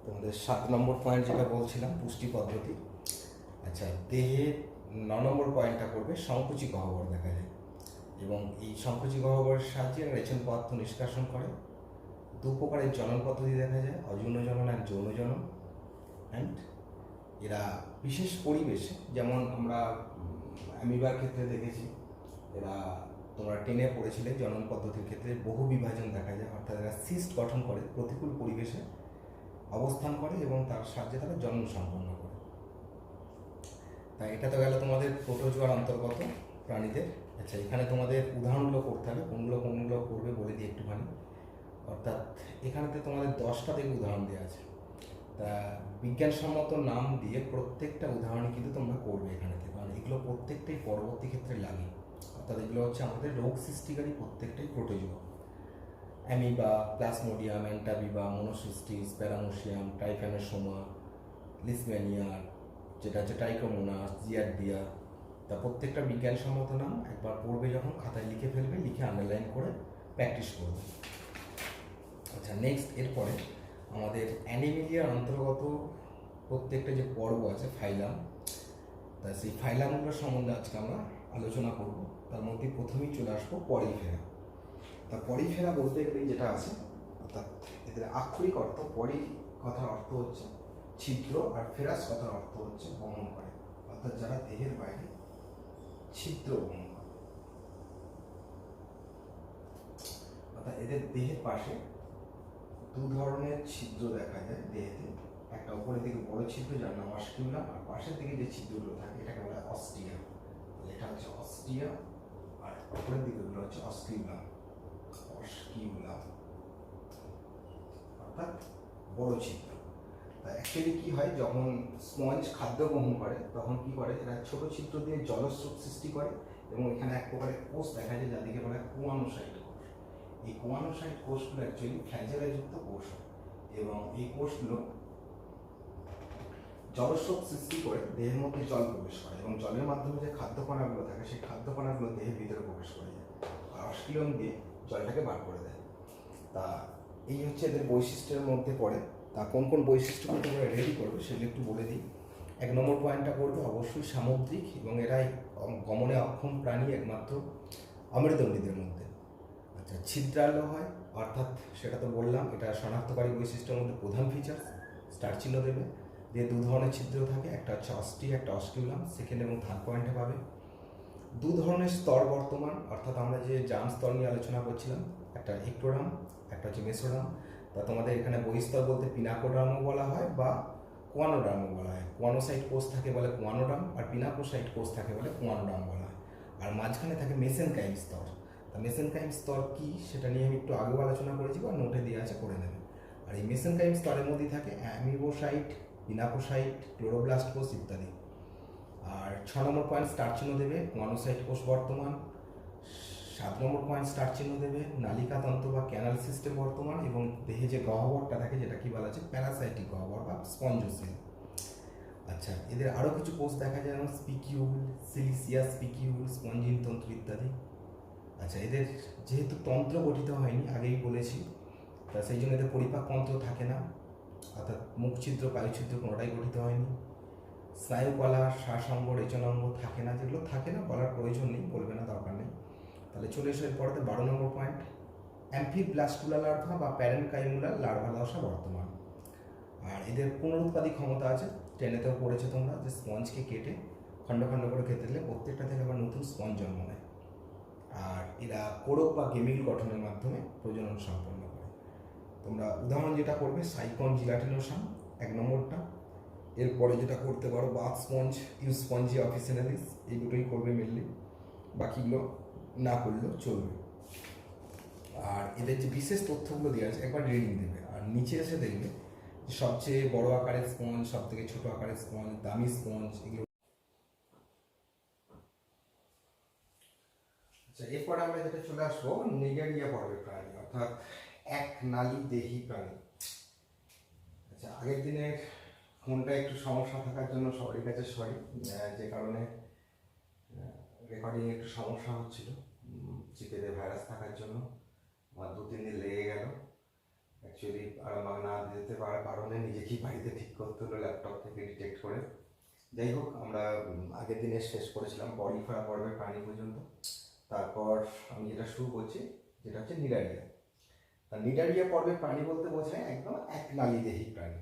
তোমাদের 7 নম্বর পয়েন্ট যেটা বলছিলাম, পুষ্টি পদ্ধতি। আচ্ছা, দেহে 9 নম্বর পয়েন্টটা করবে সংকুচি গহ্বর দেখা যায়, এবং এই সংকুচি গহ্বরের সাহায্যে রেচন পদার্থ নিষ্কাশন করে। 2 প্রকারের জনন পদ্ধতি দেখা যায়, অযৌন জনন আর যৌন জনন। অ্যান্ড এরা বিশেষ পরিবেশে, যেমন আমরা অ্যামিবার ক্ষেত্রে দেখেছি, এরা তোমরা টেনে পড়েছিলে জনন পদ্ধতির ক্ষেত্রে বহু বিভাজন দেখা যায়, অর্থাৎ এরা সিস্ট গঠন করে প্রতিকূল পরিবেশে অবস্থান করে এবং তার সাহায্যে তারা জন্ম সম্পন্ন করে। তাই এটা তো গেল তোমাদের প্রোটোজোয়ার অন্তর্গত প্রাণীদের। আচ্ছা, এখানে তোমাদের উদাহরণগুলো করতে হবে, কোনগুলো করবে বলে দিই একটুখানি। অর্থাৎ এখানেতে তোমাদের 10টা থেকে উদাহরণ দেওয়া আছে, তা বিজ্ঞানসম্মত নাম দিয়ে প্রত্যেকটা উদাহরণ কিন্তু তোমরা করবে এখানেতে, কারণ এগুলো প্রত্যেকটাই পরবর্তী ক্ষেত্রে লাগে। অর্থাৎ এগুলো হচ্ছে আমাদের রোগ সৃষ্টিকারী প্রত্যেকটাই প্রোটোজোয়া। অ্যামিবা, প্লাজমোডিয়াম, অ্যান্টাবিবা, মনোসিস্টিস, প্যারামোসিয়াম, টাইফ্যানোসোমা, লিসম্যানিয়ার, যেটা হচ্ছে ট্রাইকোমোনাস, জিয়ারডিয়া। তা প্রত্যেকটা বিজ্ঞানসম্মত নাম একবার পড়বে যখন খাতায় লিখে ফেলবে, লিখে আন্ডারলাইন করে প্র্যাকটিস করবে। আচ্ছা, নেক্সট এরপরে আমাদের অ্যানিমেলিয়ার অন্তর্গত প্রত্যেকটা যে পর্ব আছে ফাইলাম, তা সেই ফাইলামগুলোর সম্বন্ধে আজকে আমরা আলোচনা করব। তার মধ্যে প্রথমেই চলে আসবো পরিফেরা। তা পরিফেরা বলতে গেলে যেটা আছে, অর্থাৎ এদের আক্ষরিক অর্থ, পরি কথার অর্থ হচ্ছে ছিদ্র, আর ফেরাস কথার অর্থ হচ্ছে বহন করে, অর্থাৎ যারা দেহের বাইরে ছিদ্র বহন করে। অর্থাৎ এদের দেহের পাশে দু ধরনের ছিদ্র দেখা যায় দেহেতে, একটা উপরের দিকে বড় ছিদ্র যার নাম অস্টিউলাম, আর পাশের দিকে যে ছিদ্রগুলো থাকে এটাকে বলা হয় অস্টিয়া। এটা হচ্ছে অস্টিয়া, আর উপরের দিকেগুলো হচ্ছে অস্কিউলাম। অর্থাৎ বড় ছিদ্র। তা অ্যাকচুয়ালি কী হয়, যখন স্পঞ্জ খাদ্য গ্রহণ করে তখন কি করে, এরা ছোট ছিদ্র দিয়ে জলস্রোত সৃষ্টি করে, এবং এখানে এক প্রকারের কোষ দেখা যায় যাদেরকে বলা হয় কোয়ানোসাইট কোষ। এই কোয়ানোসাইট কোষগুলো অ্যাকচুয়ালি ফ্ল্যাজেলাযুক্ত কোষ হয়, এবং এই কোষগুলো জলস্রোত সৃষ্টি করে দেহের মধ্যে জল প্রবেশ করে, এবং জলের মাধ্যমে যে খাদ্য কণাগুলো থাকে সেই খাদ্য কণাগুলো দেহের ভিতরে প্রবেশ করে যায়, আর অস্কিলন দিয়ে জলটাকে বার করে দেয়। তা এই হচ্ছে এদের বৈশিষ্ট্যের মধ্যে পড়ে। তা কোন কোন বৈশিষ্ট্যগুলো তোমরা রেডি করবে সেগুলো একটু বলে দিই। 1 নম্বর পয়েন্টটা করবে অবশ্যই সামুদ্রিক, এবং এরাই গমনে অক্ষম প্রাণী একমাত্র অমেরুদণ্ডীদের মধ্যে। আচ্ছা, ছিদ্রালো হয়, অর্থাৎ সেটা তো বললাম, এটা শনাক্তকারী বৈশিষ্ট্যের মধ্যে প্রধান ফিচার। স্টার চিহ্ন দেবে, দিয়ে দু ধরনের ছিদ্র থাকে, একটা হচ্ছে অস্টি, একটা অস্কিউলাম। সেকেন্ড এবং থার্ড পয়েন্টে পাবে 2 ধরনের স্তর বর্তমান, অর্থাৎ আমরা যে জার্ম স্তর নিয়ে আলোচনা করছিলাম, একটা ইক্টোডার্ম, একটা হচ্ছে মেসোডার্ম। তা তোমাদের এখানে বহিস্তর বলতে পিনাকোডার্মও বলা হয় বা কোয়ানোডার্মও বলা হয়। কোয়ানোসাইট কোষ থাকে বলে কোয়ানোডার্ম, আর পিনাকোসাইট কোষ থাকে বলে কোয়ানোডার্ম বলা হয়। আর মাঝখানে থাকে মেসেনকাইম স্তর। তা মেসেনকাইম স্তর কি সেটা নিয়ে আমি একটু আগেও আলোচনা করেছি, বা নোটে দেওয়া আছে, করে নেবে। আর এই মেসেনকাইম স্তরের মধ্যেই থাকে অ্যামিবোসাইট, পিনাকোসাইট, ক্লোরোব্লাস্ট কোষ ইত্যাদি। আর 6 নম্বর পয়েন্ট স্টার চিহ্ন দেবে কোয়ানোসাইট কোষ বর্তমান। 7 নম্বর পয়েন্ট স্টার চিহ্ন দেবে নালিকাতন্ত্র বা ক্যানাল সিস্টেম বর্তমান, এবং দেহে যে গহ্বরটা থাকে যেটা কি বলা আছে প্যারাসাইটিক গহ্বর বা স্পঞ্জোসিল। আচ্ছা, এদের আরও কিছু কোষ দেখা যায়, যেমন স্পিকিউল, সিলিসিয়াস স্পিকিউল, স্পঞ্জিন তন্ত্র ইত্যাদি। আচ্ছা, এদের যেহেতু তন্ত্র গঠিত হয়নি, আগেই বলেছি, তা সেই জন্য এদের পরিপাকতন্ত্র থাকে না, অর্থাৎ মুখছিদ্র, বায়ুছিদ্র কোনোটাই গঠিত হয়নি। স্নায়ুকলা, শ্বাসাঙ্গ, রেচনাঙ্গ থাকে না, যেগুলো থাকে না বলার প্রয়োজন নেই, বলবে না, দরকার নেই। তাহলে চলে এসে এরপরে 12 নম্বর পয়েন্ট অ্যাম্ফিব্লাস্টুলা লার্ভা বা প্যারেনকাইমুলার লার্ভা দশা বর্তমান। আর এদের পুনরুৎপাদী ক্ষমতা আছে, ট্রেনেতেও পড়েছে তোমরা, যে স্পঞ্জকে কেটে খণ্ড খণ্ড করে কেটে দিলে প্রত্যেকটা থেকে আবার নতুন স্পঞ্জ জন্ম নেয়। আর এরা কোরক বা গেমিল গঠনের মাধ্যমে প্রজনন সম্পন্ন করে। তোমরা উদাহরণ যেটা করবে সাইকন জিলাটিনোসাম 1 নম্বরটা, এরপরে যেটা করতে পারো বাথ স্পঞ্জ, ইউস্পঞ্জিয়া অফিসিনালিস, এই দুটোই করবে মেনলি, বাকিগুলো না করলেও চলবে। আর এদের যে বিশেষ তথ্যগুলো দেওয়া আছে একবার রিডিং দেবে, আর নিচে এসে দেখবে যে সবচেয়ে বড় আকারের স্পঞ্জ, সব থেকে ছোট আকারের স্পঞ্জ, দামি স্পঞ্জ, এগুলো। আচ্ছা, এরপর আমরা যেটা চলে আসবো নিগারিয়া পর্বের প্রাণী, অর্থাৎ এক নালী দেহি প্রাণী। আচ্ছা, আগের দিনের ফোনটা একটু সমস্যা থাকার জন্য সবারই কাছে সরি, যে কারণে রেকর্ডিং একটু সমস্যা হচ্ছিল, চিপেতে ভাইরাস থাকার জন্য আমার 2-3 দিন লেগে গেল। অ্যাকচুয়ালি আরামবাগ না যেতে পারার কারণে নিজেকেই বাড়িতে ঠিক করতে হলো ল্যাপটপ থেকে ডিটেক্ট করে। যাই হোক, আমরা আগের দিনে শেষ করেছিলাম পলিফেরা পর্বের প্রাণী পর্যন্ত। তারপর আমি যেটা শুরু করছি যেটা হচ্ছে নিডারিয়া। তা নিডারিয়া পর্বের প্রাণী বলতে বোঝায় একদম এক নালী দেহি প্রাণী।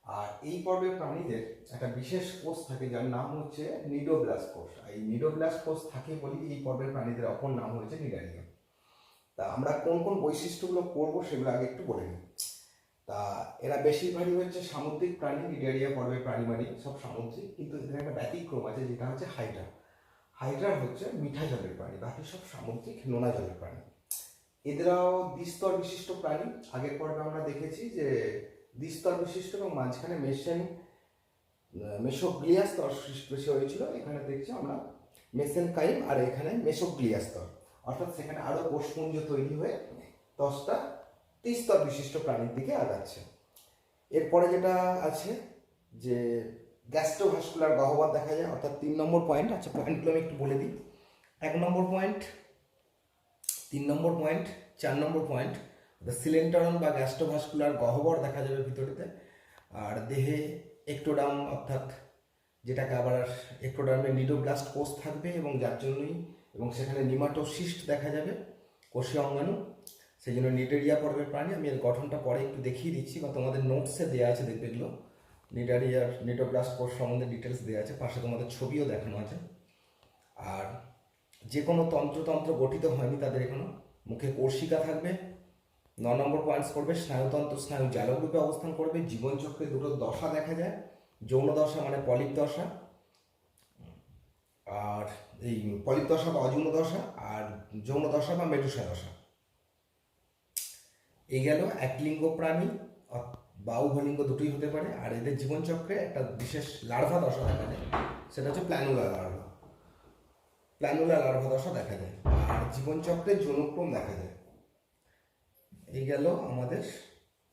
আর এই পর্বের প্রাণীদের একটা বিশেষ কোষ থাকে যার নাম হচ্ছে নিডোব্লাস্ট কোষ। এই নিডোব্লাস্ট কোষ থাকে বলেই এই পর্বের প্রাণীদের অপর নাম হয়েছে নিডারিয়া। তা আমরা কোন কোন বৈশিষ্ট্যগুলো করবো সেগুলো আগে একটু বলে নিই। তা এরা বেশিরভাগই হচ্ছে সামুদ্রিক প্রাণী, নিডারিয়া পর্বের প্রাণী মানে সব সামুদ্রিক, কিন্তু এদের একটা ব্যতিক্রম আছে যেটা হচ্ছে হাইড্রা। হাইড্রা হচ্ছে মিঠা জলের প্রাণী, বাকি সব সামুদ্রিক নোনা জলের প্রাণী। এদেরাও দ্বিস্তর বিশিষ্ট প্রাণী। আগের পর্বে আমরা দেখেছি যে দ্বিস্তর বিশিষ্ট এবং মাঝখানে মেসোগ্লিয়া স্তর সৃষ্টি হয়েছিল। এখানে দেখছি আমরা মেসেনকাইম আর এখানে মেসোগ্লিয়া স্তর, অর্থাৎ সেখানে আরও কোষপুঞ্জ তৈরি হয়ে 10টা ত্রিস্তর বিশিষ্ট প্রাণীর দিকে আগাচ্ছে। এরপরে যেটা আছে যে গ্যাস্ট্রোভাস্কুলার গহ্বর দেখা যায়, অর্থাৎ 3 নম্বর পয়েন্ট। আচ্ছা, পয়েন্টগুলো আমি একটু বলে দিই। 1 নম্বর পয়েন্ট, 3 নম্বর পয়েন্ট, 4 নম্বর পয়েন্ট, সিলেন্টারন বা গ্যাস্ট্রোভাস্কুলার গহ্বর দেখা যাবে ভিতরেতে। আর দেহে একটোডাম, অর্থাৎ যেটাকে আবার একটোডার্মে নিডোব্লাস্ট কোষ থাকবে এবং যার জন্যই এবং সেখানে নিমাটোসিস্ট দেখা যাবে, কোষীয় অঙ্গাণু। সেই জন্য নিডারিয়া পর্বের প্রাণী। আমি এর গঠনটা পরে একটু দেখিয়ে দিচ্ছি, বা তোমাদের নোটসে দেওয়া আছে, দেখবে এগুলো নিডারিয়ার নিডোব্লাস্ট কোষ সম্বন্ধে ডিটেলস দেওয়া আছে, পাশে তোমাদের ছবিও দেখানো আছে। আর যে কোনো তন্ত্র গঠিত হয়নি তাদের এখনো। মুখে কোর্শিকা থাকবে। 9 নম্বর পয়েন্টস করবে স্নায়ুতন্ত্র স্নায়ু জালক রূপে অবস্থান করবে। জীবনচক্রে দুটো দশা দেখা যায়, যৌন দশা মানে পলিপ দশা, আর এই পলিপ দশা বা অযৌন দশা, আর যৌন দশা বা মেডুসা দশা। এই গেল একলিঙ্গ প্রাণী বা উভলিঙ্গ দুটোই হতে পারে। আর এদের জীবনচক্রে একটা বিশেষ লার্ভা দশা দেখা যায়, সেটা হচ্ছে প্ল্যানুলার লার্ভা দশা দেখা যায়। আর জীবনচক্রে যৌনক্রম দেখা যায়। এই গেল আমাদের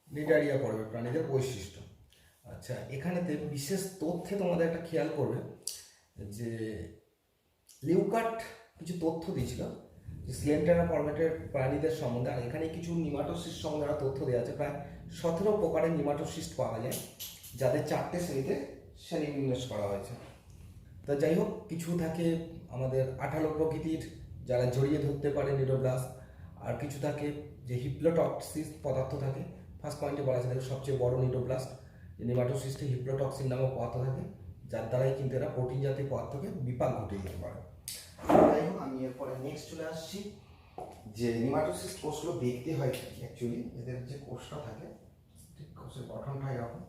নিডারিয়া পর্বের প্রাণীদের বৈশিষ্ট্য। আচ্ছা, এখানেতে বিশেষ তথ্যে তোমাদের একটা খেয়াল করবে যে লিউকাট কিছু তথ্য দিয়েছিল যে সিলেন্টারা পর্বেটের প্রাণীদের সম্বন্ধে। আর এখানে কিছু নিমাটোসিস্ট সম্বন্ধে একটা তথ্য দেওয়া আছে। প্রায় 17 প্রকারের নিমাটোসিস্ট পাওয়া যায়, যাদের 4টে শ্রেণীতে শ্রেণীবিন্যাস করা হয়েছে। তা যাই হোক, কিছু থাকে আমাদের আঠালো প্রকৃতির, যারা জড়িয়ে ধরতে পারে নিডোব্লাস্ট। আর কিছু থাকে যে হিপ্লোটক্সিস পদার্থ থাকে। ফার্স্ট পয়েন্টে বলা আছে সবচেয়ে বড় নিডোব্লাস্ট, নিমাটোসিস্টে হিপ্লোটক্সিন নামক পদার্থ থাকে, যার দ্বারাই কিন্তু এরা প্রোটিন জাতীয় পদার্থকে বিপাক ঘটিয়ে দিতে পারে। যাই হোক, আমি এরপরে নেক্সট চলে আসছি যে নিমাটোসিস্ট কোষগুলো দেখতে হয় কি অ্যাকচুয়ালি। এদের যে কোষটা থাকে, ঠিক কোষের গঠনটা এরকম।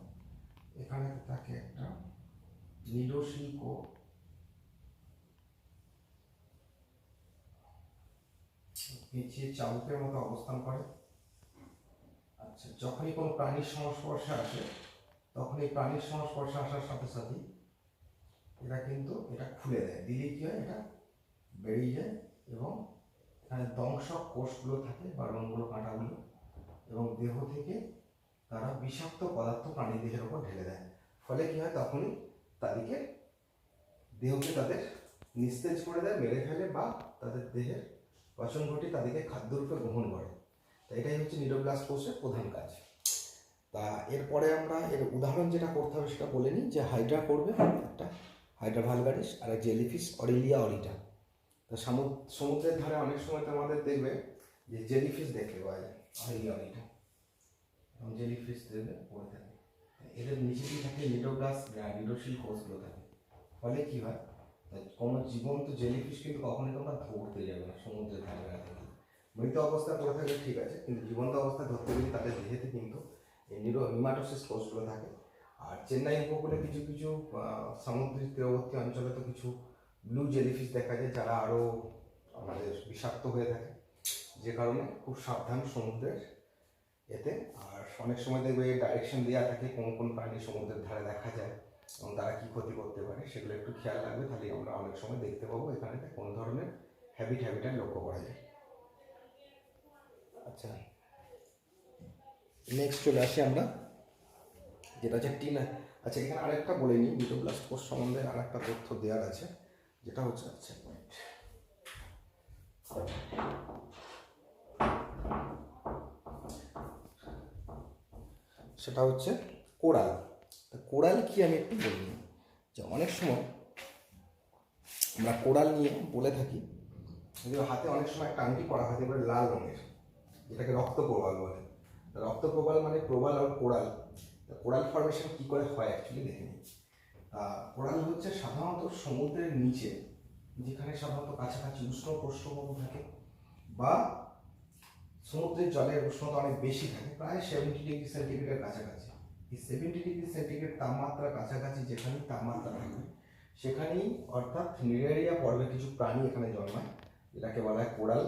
এখানে থাকে একটা নিডোশিল কোষ, পেঁচিয়ে চাবুকের মতো অবস্থান করে। আচ্ছা, যখনই কোনো প্রাণীর সংস্পর্শে আসে, তখন এই প্রাণীর সংস্পর্শে আসার সাথে সাথে এরা কিন্তু এটা খুলে দেয়, দিলে কি হয়, এটা বেরিয়ে যায় এবং এখানে দংশক কোষগুলো থাকে বা রঙগুলো কাঁটাগুলো, এবং দেহ থেকে তারা বিষাক্ত পদার্থ প্রাণী দেহের ওপর ঢেলে দেয়। ফলে কি হয়, তখনই তাদেরকে দেহকে তাদের নিস্তেজ করে দেয়, মেরে ফেলে, বা তাদের দেহের পচন ঘটে তাদেরকে খাদ্যরূপে গ্রহণ করে। তাই এটাই হচ্ছে নিডোব্লাস্ট কোষের প্রধান কাজ। তা এরপরে আমরা এর উদাহরণ যেটা করতে হবে সেটা বলে নিই। যে হাইড্রা করবে একটা, হাইড্রা ভালগারিস, আর জেলিফিশ অরেলিয়া অরিটা। তা সমুদ্রের ধারে অনেক সময় তো আমাদের দেখবে যে জেলিফিশ দেখতে পাওয়া যায়, অরেলিয়া অরিটা, এবং জেলিফিশ দেখবে পড়ে থাকে। এদের নিচেই থাকে নিডোব্লাস্ট নিডোশিল কোষগুলো থাকে। ফলে কি হয়, কোনো জীবন্ত জেলিফিশ কিন্তু কখনোই তোমরা ধরতে যাবে না সমুদ্রের ধারে বেড়াতে গেলে। মৃত অবস্থায় পড়ে থাকলে ঠিক আছে, কিন্তু জীবন্ত অবস্থায় ধরতে গেলে তাদের দেহেতে কিন্তু এই নিমাটোসিস কোষগুলো থাকে। আর চেন্নাই উপকূলে কিছু কিছু সামুদ্রিক তীরবর্তী অঞ্চলে তো কিছু ব্লু জেলিফিশ দেখা যায়, যারা আরও আমাদের বিষাক্ত হয়ে থাকে, যে কারণে খুব সাবধান সমুদ্রের এতে। আর অনেক সময় দেখবে ডাইরেকশন দেওয়া থাকে কোন কোন প্রাণী সমুদ্রের ধারে দেখা যায় এবং তারা কী ক্ষতি করতে পারে, সেগুলো একটু খেয়াল রাখবে। তাহলে আমরা অনেক সময় দেখতে পাবো এখানে কোন ধরনের হ্যাবিটাট লক্ষ্য করা যায়। আচ্ছা, নেক্সট চলে আসি আমরা, যেটা হচ্ছে টিনা। আচ্ছা, এখানে আরেকটা বলে নিই, নিডোব্লাস্ট কোষ সম্বন্ধে আরেকটা তথ্য দেওয়ার আছে, যেটা হচ্ছে, আচ্ছা সেটা হচ্ছে কোরাল। কোরাল কি আমি একটু বলি নিই। যে অনেক সময় আমরা কোরাল নিয়ে বলে থাকি, হাতে অনেক সময় একটা আংটি পরা হয় লাল রঙের, যেটাকে রক্ত প্রবাল বলে। রক্ত প্রবাল মানে প্রবাল আর কোরাল কোরাল ফর্মেশন কী করে হয় অ্যাকচুয়ালি দেখে নিই। কোরাল হচ্ছে সাধারণত সমুদ্রের নিচে, যেখানে সাধারণত কাছাকাছি উষ্ণ প্রস্থবর্গ থাকে বা সমুদ্রের জলের উষ্ণতা অনেক বেশি থাকে, প্রায় 70 ডিগ্রি সেন্টিগ্রেডের কাছাকাছি। এই 70 ডিগ্রি সেন্টিগ্রেড তাপমাত্রার কাছাকাছি যেখানে তাপমাত্রা থাকবে সেখানেই অর্থাৎ নিউরেরিয়া পর্বে কিছু প্রাণী এখানে জন্মায়, যেটাকে বলা হয় কোরাল।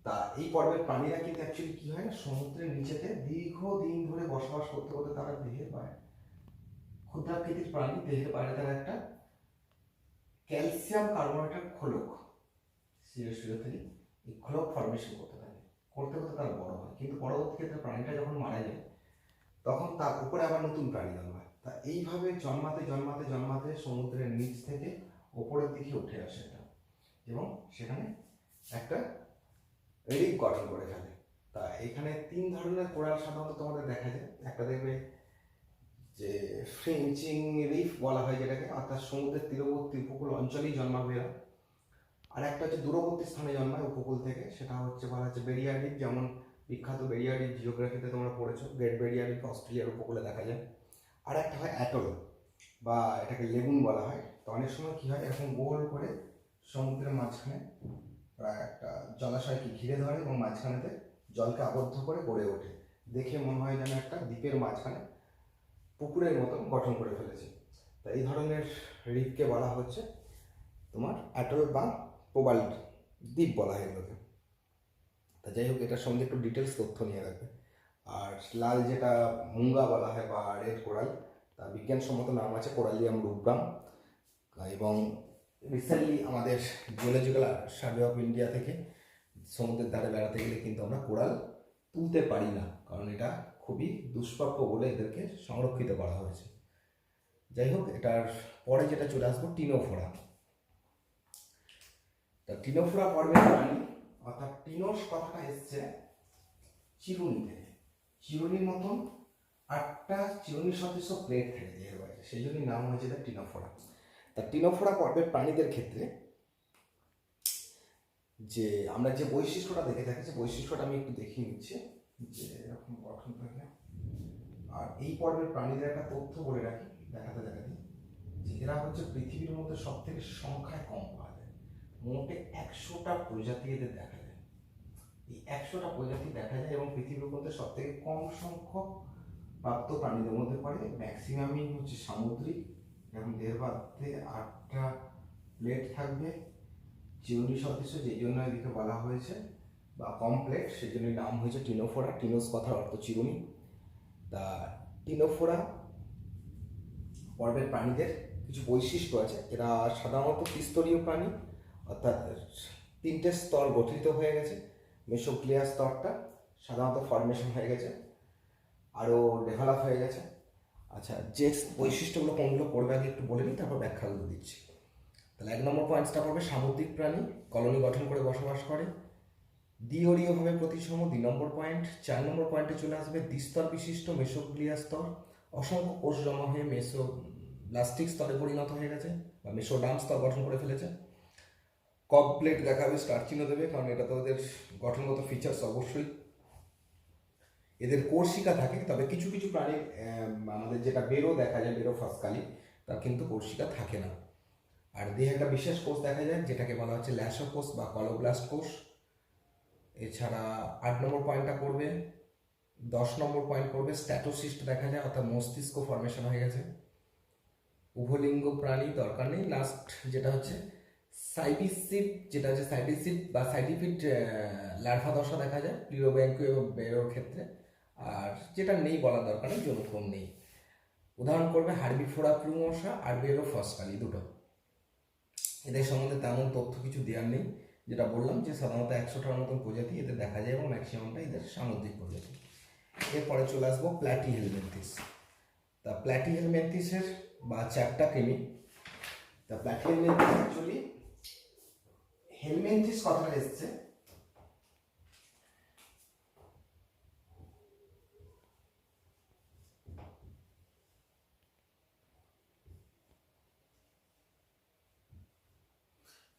তা এই পর্বের প্রাণীরা কিন্তু অ্যাকচুয়ালি কী হয় না, সমুদ্রের নিচেতে দীর্ঘদিন ধরে বসবাস করতে করতে তারা দেহের বাইরে, ক্ষুদ্রাকৃতির প্রাণী, দেহের বাইরে তারা একটা ক্যালসিয়াম কার্বনেটের খোলক সিরোথেলি, এই খোলক ফর্মেশন করতে থাকে, করতে করতে তারা বড় হয়। কিন্তু পরবর্তী ক্ষেত্রে প্রাণীটা যখন মারা যায় তখন তার উপরে আবার নতুন প্রাণী জন্মায়। তা এইভাবে জন্মাতে জন্মাতে জন্মাতে সমুদ্রের নিচ থেকে ওপরের দিকে উঠে আসে এটা, এবং সেখানে একটা রিপ গঠন করে ফেলে। তা এখানে 3 ধরনের কোরাল সাধারণত তোমাদের দেখা যায়। একটা দেখবে যে ফ্রিঞ্চিং রিফ বলা হয় যেটাকে, অর্থাৎ সমুদ্রের তীরবর্তী উপকূল অঞ্চলেই জন্মাবে এরা। আর একটা হচ্ছে দূরবর্তী স্থানে জন্মায় উপকূল থেকে, সেটা হচ্ছে বলা হচ্ছে বেরিয়ার রিফ। যেমন বিখ্যাত বেরিয়ার রিফ জিওগ্রাফিতে তোমরা পড়েছো, গ্রেট বেরিয়ার রিফ অস্ট্রেলিয়ার উপকূলে দেখা যায়। আর একটা হয় অ্যাটল বা এটাকে লেগুন বলা হয়। তো অনেক সময় কী হয়, এরকম গোল করে সমুদ্রের মাঝখানে প্রায় একটা জলাশয়কে ঘিরে ধরে এবং মাঝখানেতে জলকে আবদ্ধ করে গড়ে ওঠে। দেখে মনে হয় যেন একটা দ্বীপের মাঝখানে পুকুরের মতো গঠন করে ফেলেছে। তা এই ধরনের রিফকে বলা হচ্ছে তোমার অ্যাটল বা প্রবাল দ্বীপ বলা হয় এগুলোকে। তা যাই হোক, এটার সঙ্গে একটু ডিটেলস তথ্য নিয়ে রাখবে। আর লাল যেটা মুঙ্গা বলা হয় বা রেড কোরাল, তার বিজ্ঞানসম্মত নাম আছে কোরালিয়াম রুব্রাম। এবং রিসেন্টলি আমাদের জিওলজিক্যাল সার্ভে অফ ইন্ডিয়া থেকে সমুদ্রের ধারে বেড়াতে গেলে কিন্তু আমরা কোরাল তুলতে পারি না, কারণ এটা খুবই দুষ্প্রাপ্য বলে এদেরকে সংরক্ষিত করা হয়েছে। যাই হোক, এটার পরে যেটা চলে আসবো টিনোফোরা। তা টিনোফোরা পর্বের প্রাণী, অর্থাৎ টিনোস কথাটা এসছে চিরুনি থেকে। চিরুনির মতন 8টা চিরুনি সদৃশ প্লেট থাকে দেহের বাইরে, সেই জন্যই নাম হয়েছে তার টিনোফোরা। তা টিনোফোরা পর্বের প্রাণীদের ক্ষেত্রে যে আমরা যে বৈশিষ্ট্যটা দেখে থাকি, যে বৈশিষ্ট্যটা আমি একটু দেখিয়ে নিচ্ছি, যে এরকম গঠন থাকে। আর এই পর্বের প্রাণীদের একটা তথ্য বলে রাখি দেখাতে দেখাতে, যে এরা হচ্ছে পৃথিবীর মধ্যে সব থেকে সংখ্যায় কম পাওয়া যায়। মোটে 100টা প্রজাতি এদের দেখা যায়। এই 100টা প্রজাতি দেখা যায় এবং পৃথিবীর মধ্যে সব থেকে কম সংখ্যক প্রাপ্ত প্রাণীদের মধ্যে পড়ে। ম্যাক্সিমামই হচ্ছে সামুদ্রিক, যেমন দেহের মধ্যে 8টা প্লেট থাকবে চিরুনি সদৃশ, যেই জন্য এদিকে বলা হয়েছে বা কমপ্লেট, সেই জন্যই নাম হয়েছে টিনোফোরা। টিনোস কথার অর্থ চিরুনি। তা টিনোফোরা পর্বের প্রাণীদের কিছু বৈশিষ্ট্য আছে। এরা সাধারণত ত্রিস্তরীয় প্রাণী, অর্থাৎ 3টে স্তর গঠিত হয়ে গেছে। মেসোগ্লিয়া স্তরটা সাধারণত ফর্মেশন হয়ে গেছে, আরও ডেভেলপ হয়ে গেছে। আচ্ছা, যে বৈশিষ্ট্যগুলো কোনগুলো পড়বে আগে একটু বলে নিই, তারপর ব্যাখ্যাগুলো দিচ্ছি। তাহলে 1 নম্বর পয়েন্টসটা পড়বে সামুদ্রিক প্রাণী, কলোনি গঠন করে বসবাস করে, দ্বিঅরীয়ভাবে প্রতিসম 2 নম্বর পয়েন্ট। 4 নম্বর পয়েন্টে চলে আসবে দ্বিস্তর বিশিষ্ট মেসোগ্লিয়া স্তর, অসংখ্য কোষ জমা হয়ে মেসোব্লাস্টিক স্তরে পরিণত হয়ে গেছে বা মেসোডাম স্তর গঠন করে ফেলেছে। কমপ্লেট দেখাবে, স্টার চিহ্ন দেবে, কারণ এটা তো ওদের গঠনগত ফিচার্স অবশ্যই। এদের কোর্সিকা থাকে, তবে কিছু কিছু প্রাণীর আমাদের যেটা বেরো দেখা যায়, বেরো ফাসকালি, তার কিন্তু কোর্সিকা থাকে না। আর দেহে একটা বিশেষ কোষ দেখা যায় যেটাকে বলা হচ্ছে ল্যাশো কোষ বা কলোব্লাস্ট কোষ। এছাড়া 8 নম্বর পয়েন্টটা পড়বে। 10 নম্বর পয়েন্ট পড়বে স্ট্যাটোসিস্ট দেখা যায়, অর্থাৎ মস্তিষ্ক ফর্মেশন হয়ে গেছে। উভলিঙ্গ প্রাণী দরকার নেই। লাস্ট যেটা হচ্ছে সাইডিসিড, যেটা হচ্ছে সাইডিসিড বা সাইডিফিড লার্ভা দশা দেখা যায় প্লিওব্যাঙ্কু এবং বেরোর ক্ষেত্রে। আর যেটা নেই বলার দরকার নেই, যৌনক্রম নেই। উদাহরণ করবে হার্বিফোরা প্লুমোসা আর বেরো ফসকালি, দুটো। এদের সম্বন্ধে তেমন তথ্য কিছু দেওয়ার নেই, যেটা বললাম যে সাধারণত 100টার মতন প্রজাতি এদের দেখা যায় এবং ম্যাক্সিমামটা এদের সামুদ্রিক প্রজাতি। এরপরে চলে আসবো প্ল্যাটিহেলমিনথিস। তা প্ল্যাটিহেলমিনথিসের বা চ্যাপ্টা কৃমি। তা প্ল্যাটিহেলমিনথিস অ্যাকচুয়ালি হেলমিনথিস কথাটা এসছে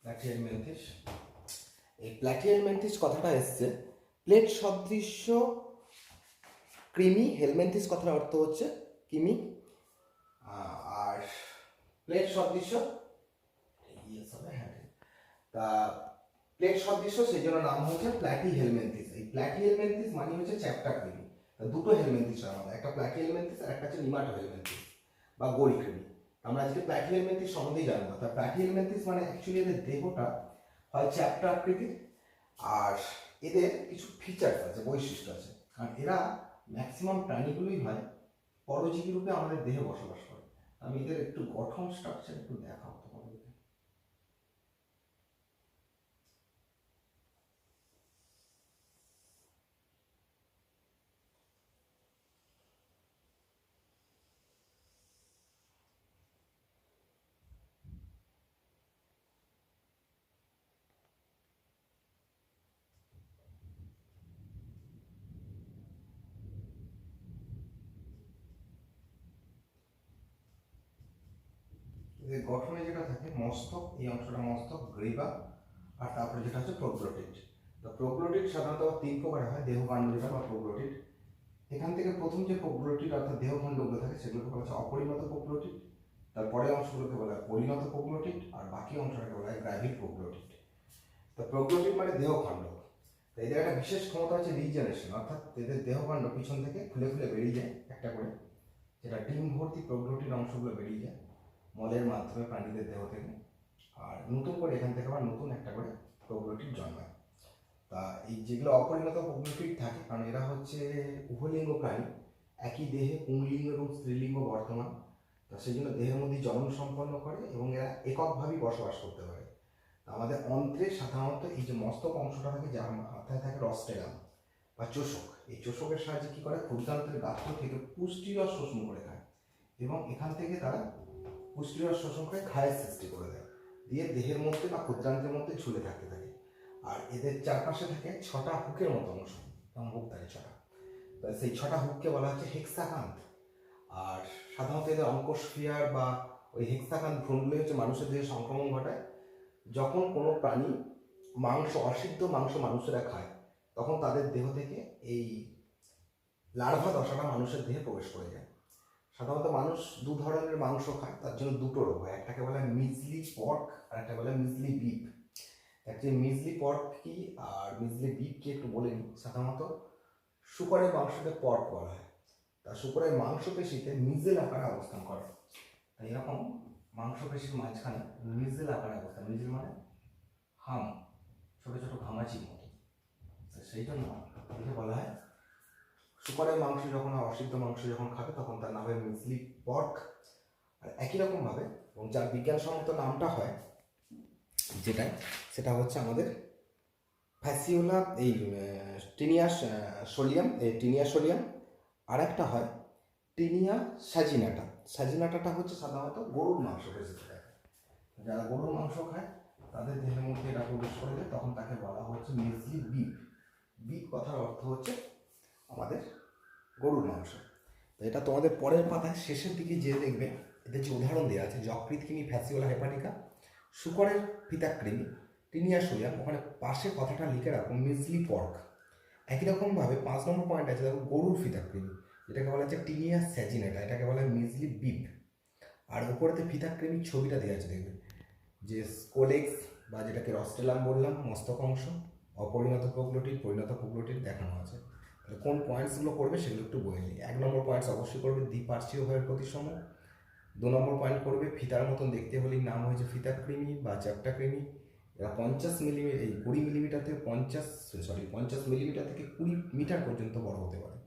প্ল্যাটিহেলমিনথিস। এই প্ল্যাটিহেলমিনথিস কথাটা এসছে প্লেট সদৃশ্য ক্রিমি, হেলমেন্থিস কথার অর্থ হচ্ছে কৃমি। আর প্লেট সদৃশ্য, তা প্লেট সদৃশ্য সেই জন্য নাম হচ্ছে প্ল্যাটি হেলমেন্থিস। এই প্ল্যাটি হেলমেন্থিস মানে হচ্ছে চ্যাপ্টা কৃমি। দুটো হেলমেন্থিস আমাদের, একটা প্ল্যাটি হেলমেন্থিস আর একটা হচ্ছে নিমাটো হেলমেন্থিস বা গড়ি কৃমি। আমরা আজকে প্ল্যাটি হেলমেন্থিস সম্বন্ধেই জানবো। তা প্ল্যাটি হেলমেন্থিস মানে অ্যাকচুয়ালি এদের দেহটা হয় চ্যাপ্টা আকৃতির, আর এদের কিছু ফিচার্স আছে, বৈশিষ্ট্য আছে। কারণ এরা ম্যাক্সিমাম প্রাণীগুলোই হয় পরজীবী রূপে আমাদের দেহে বসবাস করে। আমি এদের একটু গঠন স্ট্রাকচার একটু দেখাবো তোমাদের। এদের গঠনে যেটা থাকে মস্তক, এই অংশটা মস্তক, গ্রীবা, আর তারপরে যেটা হচ্ছে প্রোগ্লোটিড। তো প্রোগ্লোটিড সাধারণত 3 প্রকার হয়, দেহকাণ্ড যেটা বা প্রোগ্লোটিড। এখান থেকে প্রথম যে প্রোগ্লোটিড অর্থাৎ দেহখণ্ডগুলো থাকে সেগুলোকে বলা হচ্ছে অপরিণত প্রোগ্লোটিড, তারপরে অংশগুলোকে বলা হয় পরিণত প্রোগ্লোটিড, আর বাকি অংশটাকে বলা হয় গ্র্যাভিড প্রোগ্লোটিড। তো প্রোগ্লোটিড মানে দেহখণ্ড। তো এদের একটা বিশেষ ক্ষমতা হচ্ছে রিজেনারেশন, অর্থাৎ এদের দেহখণ্ড পিছন থেকে খুলে খুলে বেরিয়ে যায় একটা করে, যেটা ডিম ভর্তি প্রোগ্লোটিড অংশগুলো বেরিয়ে যায় মলের মাধ্যমে প্রাণীদের দেহ থেকে, আর নতুন করে এখান থেকে আবার নতুন একটা করে প্রোগ্লোটিড জন্মায়। তা এই যেগুলো অপরিণত প্রোগ্লোটিড থাকে, কারণ এরা হচ্ছে উভলিঙ্গ প্রাণী, একই দেহে পুংলিঙ্গ এবং স্ত্রীলিঙ্গ বর্তমান, তা সেই জন্য দেহের মধ্যে জন্ম সম্পন্ন করে এবং এরা এককভাবেই বসবাস করতে পারে। আমাদের অন্ত্রে সাধারণত এই যে মস্তক অংশটা থাকে, যার মাথায় থাকে রস্টেলাম বা চোষক, এই চোষকের সাহায্যে কী করে ক্ষুদ্রান্তের গাত্র থেকে পুষ্টিরস শোষণ করে খায়, এবং এখান থেকে তারা পুষ্টিরস শোষণ করে খায়ের সৃষ্টি করে দেয়, দিয়ে দেহের মধ্যে বা ক্ষুদ্রান্তের মধ্যে ঝুলে থাকতে থাকে। আর এদের চারপাশে থাকে 6টা হুকের মতো অংশ, যেমন হুক থাকে 6টা, সেই 6টা হুককে বলা হচ্ছে হেক্সাকান্থ। আর সাধারণত এদের অঙ্কোস্ফিয়ার বা ওই হেক্সাকান্থ ভ্রূণগুলো হচ্ছে মানুষের দেহে সংক্রমণ ঘটায়। যখন কোনো প্রাণী মাংস, অসিদ্ধ মাংস মানুষেরা খায়, তখন তাদের দেহ থেকে এই লার্ভা দশাটা মানুষের দেহে প্রবেশ করে যায়। সাধারণত মানুষ 2 ধরনের মাংস খায়, তার জন্য 2টো রোগ হয়, একটাকে বলে মিজলি পর্ক আর একটা বলে মিজলি বিফ। অ্যাকচুয়ালি মিজলি পর্ক কি আর মিজলি বিফ কি একটু বলে নিই। সাধারণত শূকরের মাংসকে পর্ক বলা হয়, তা শূকরের মাংসপেশিতে মিজেল আকারে অবস্থান করে, তাই এরকম মাংসপেশির মাঝখানে মিজেল আকারে অবস্থান, মিজেল মানে হাম, ছোটো ছোটো ঘামাচির মতো, সেই জন্য একে বলা হয় শূকরের মাংস যখন অসিদ্ধ মাংস যখন খাবে তখন তার নাম হয় মিজলি পর্ক। আর একই রকমভাবে, এবং যার বিজ্ঞানসম্মত নামটা হয় যেটাই, সেটা হচ্ছে আমাদের ফ্যাসিওলা এই টিনিয়া সোলিয়াম, এই টিনিয়া সোলিয়াম। আর একটা হয় টিনিয়া সাজিনাটা। সাজিনাটাটা হচ্ছে সাধারণত গরুর মাংস বেশি খায়, যারা গরুর মাংস খায় তাদের দেহের মধ্যে এটা প্রবেশ করে যায়, তখন তাকে বলা হচ্ছে মিজলি বিফ। বিফ কথার অর্থ হচ্ছে আমাদের গরুর মাংস। তো এটা তোমাদের পরের পাতায় শেষের দিকে যে দেখবে এদের যে উদাহরণ দেওয়া আছে, যকৃৎ কৃমি ফ্যাসিওলা হেপাটিকা, শূকরের ফিতাকৃমি টিনিয়া সোলিয়াম, ওখানে পাশে কথাটা লিখে রাখো মিজলি পর্ক। একই রকমভাবে 5 নম্বর পয়েন্ট আছে দেখো গরুর ফিতাকৃমি, যেটাকে বলা হচ্ছে টিনিয়া স্যাজিনেটা, এটাকে বলা হয় মিজলি বিফ। আর উপরেতে ফিতাকৃমির ছবিটা দেওয়া আছে দেখবে, যে স্কোলেক্স বা যেটাকে রস্টেলাম বললাম মস্তক অংশ, অপরিণত প্রোগ্লোটিড, পরিণত প্রোগ্লোটিড দেখানো আছে। তাহলে কোন পয়েন্টসগুলো করবে সেগুলো একটু বলে নিই। 1 নম্বর পয়েন্টস অবশ্যই করবে দ্বিপার্শ্বীয় ভাবের প্রতিসম। 2 নম্বর পয়েন্ট করবে ফিতার মতন দেখতে হলেই নাম হয়েছে ফিতাকৃমি বা চ্যাপ্টাকৃমি। এরা 50 মিলিমিটার, এই 20 মিলিমিটার থেকে 50 মিলিমিটার থেকে 20 মিটার পর্যন্ত বড় হতে পারে।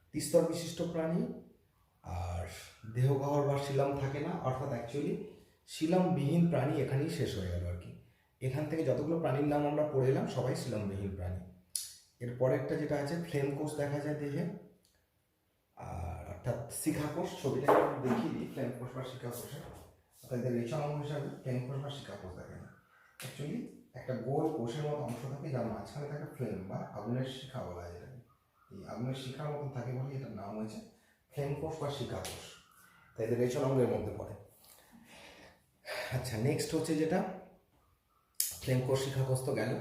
ত্রিস্তর বিশিষ্ট প্রাণী, আর দেহগহ্বর বা শিলাম থাকে না, অর্থাৎ অ্যাকচুয়ালি শিলামবিহীন প্রাণী এখানেই শেষ হয়ে গেল আর কি। এখান থেকে যতগুলো প্রাণীর নাম আমরা পড়ে এলাম সবাই শিলামবিহীন প্রাণী। এরপরেরটা যেটা আছে ফ্লেম কোষ দেখা যায় দেহে, আর অর্থাৎ শিখাকোষ, ছবিটা একটু দেখিয়ে দিই। ফ্লেম কোষ বা শিখাকোষে অর্থাৎ এদের রেচন অঙ্গ হিসাবে ফ্লেম কোষ বা শিখাকোষ দেখা যায়। অ্যাকচুয়ালি একটা গোল কোষের মতো অংশ থাকে যার মাঝখানে থাকে ফ্লেম বা আগুনের শিখা বলা যায়। এই আগুনের শিখার মতন থাকে বলে এটার নাম হয়েছে ফ্লেম কোষ বা শিখাকোষ, তাই এদের রেচন অঙ্গের মধ্যে পড়ে। আচ্ছা, নেক্সট হচ্ছে যেটা ফ্লেম কোষ শিখাকোষ তো গেল।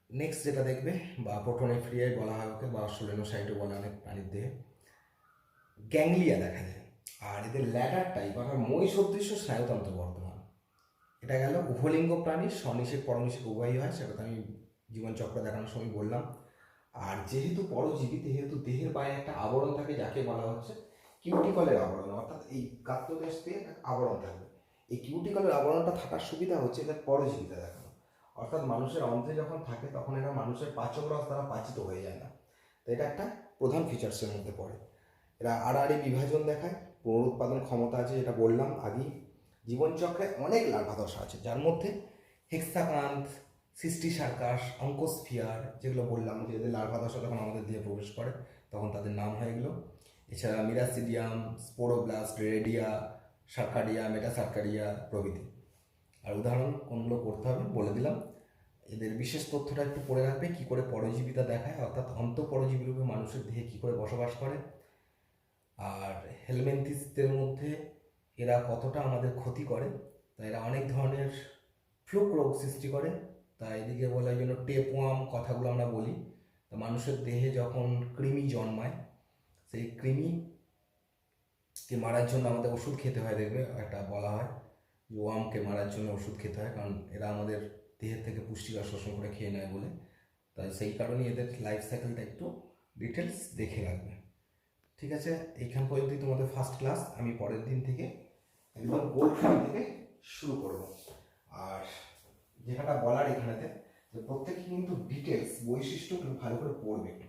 নেক্সট যেটা দেখবে বা প্রোটোনেফ্রিয়াই বলা হয় ওকে, বা সোলেনোসাইটও বলে অনেক প্রাণীর দেহে, গ্যাংলিয়া দেখা যায়। আর এদের ল্যাডার টাইপ অর্থাৎ মই সদৃশ্য স্নায়ুতন্ত্র বর্তমান। এটা গেল উভলিঙ্গ প্রাণীর স্বনিষেক পরনিষেক উভয়ই হয়, সেটা তো আমি জীবনচক্র দেখানোর সময় বললাম। আর যেহেতু পরজীবী, যেহেতু দেহের বাইরে একটা আবরণ থাকে যাকে বলা হচ্ছে কিউটিকলের আবরণ, অর্থাৎ এই গাত্রদেশ দিয়ে একটা আবরণ থাকবে। এই কিউটিকলের আবরণটা থাকার সুবিধা হচ্ছে এদের পরজীবিতা দেখানো, অর্থাৎ মানুষের অন্ত্রে যখন থাকে তখন এরা মানুষের পাচক রস দ্বারা পাচিত হয়ে যায় না। তো এটা একটা প্রধান ফিচার্সের মধ্যে পড়ে। এরা আড়াআড়ি বিভাজন দেখায়, পুনরুৎপাদন ক্ষমতা আছে যেটা বললাম আগেই। জীবনচক্রে অনেক লার্ভাদশা আছে, যার মধ্যে হেক্সাকান্থ, সিস্টি সার্কাস, অঙ্কোস্ফিয়ার, যেগুলো বললাম যে এদের লার্ভাদশা যখন আমাদের দিয়ে প্রবেশ করে তখন তাদের নাম হয় এগুলো। এছাড়া মিরাসিডিয়াম, স্পোরোব্লাস্ট, রেডিয়া, সার্কাডিয়া, মেটাসার্কাডিয়া প্রভৃতি। আর উদাহরণ কোনগুলো করতে হবে বলে দিলাম। এদের বিশেষ তথ্যটা একটু পড়ে রাখবে, কী করে পরজীবিতা দেখায়, অর্থাৎ অন্তঃপরজীবী রূপে মানুষের দেহে কী করে বসবাস করে। আর হেলমেন্থিসদের মধ্যে এরা কতটা আমাদের ক্ষতি করে, তা এরা অনেক ধরনের ফ্লুক রোগ সৃষ্টি করে। তা এদিকে বলে এই জন্য টেপওয়ার্ম কথাগুলো আমরা বলি। তা মানুষের দেহে যখন কৃমি জন্মায়, সেই কৃমিকে মারার জন্য আমাদের ওষুধ খেতে হয়। দেখবে একটা বলা হয় যে ওয়ার্মকে মারার জন্য ওষুধ খেতে হয়, কারণ এরা আমাদের দেহের থেকে পুষ্টিকর শোষণ করে খেয়ে নেয় বলে। তাই সেই কারণেই এদের লাইফ সাইকেলটা একটু ডিটেলস দেখে রাখবে। ঠিক আছে, এইখান পর্যন্তই তোমাদের ফার্স্ট ক্লাস। আমি পরের দিন থেকে একদম গোলখালি থেকে শুরু করব। আর যেটা বলার এখানেতে যে প্রত্যেকে কিন্তু ডিটেলস বৈশিষ্ট্য একটু ভালো করে পড়বে একটু।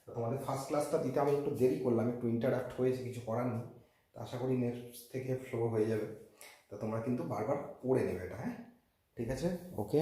তো তোমাদের ফার্স্ট ক্লাসটা দিতে আমি একটু দেরি করলাম, একটু ইন্টারাক্ট হয়েছে, কিছু করার নেই। তো আশা করি নেক্সট থেকে ফ্লো হয়ে যাবে। তো তোমরা কিন্তু বারবার পড়ে নেবে এটা, হ্যাঁ? ঠিক আছে, ওকে।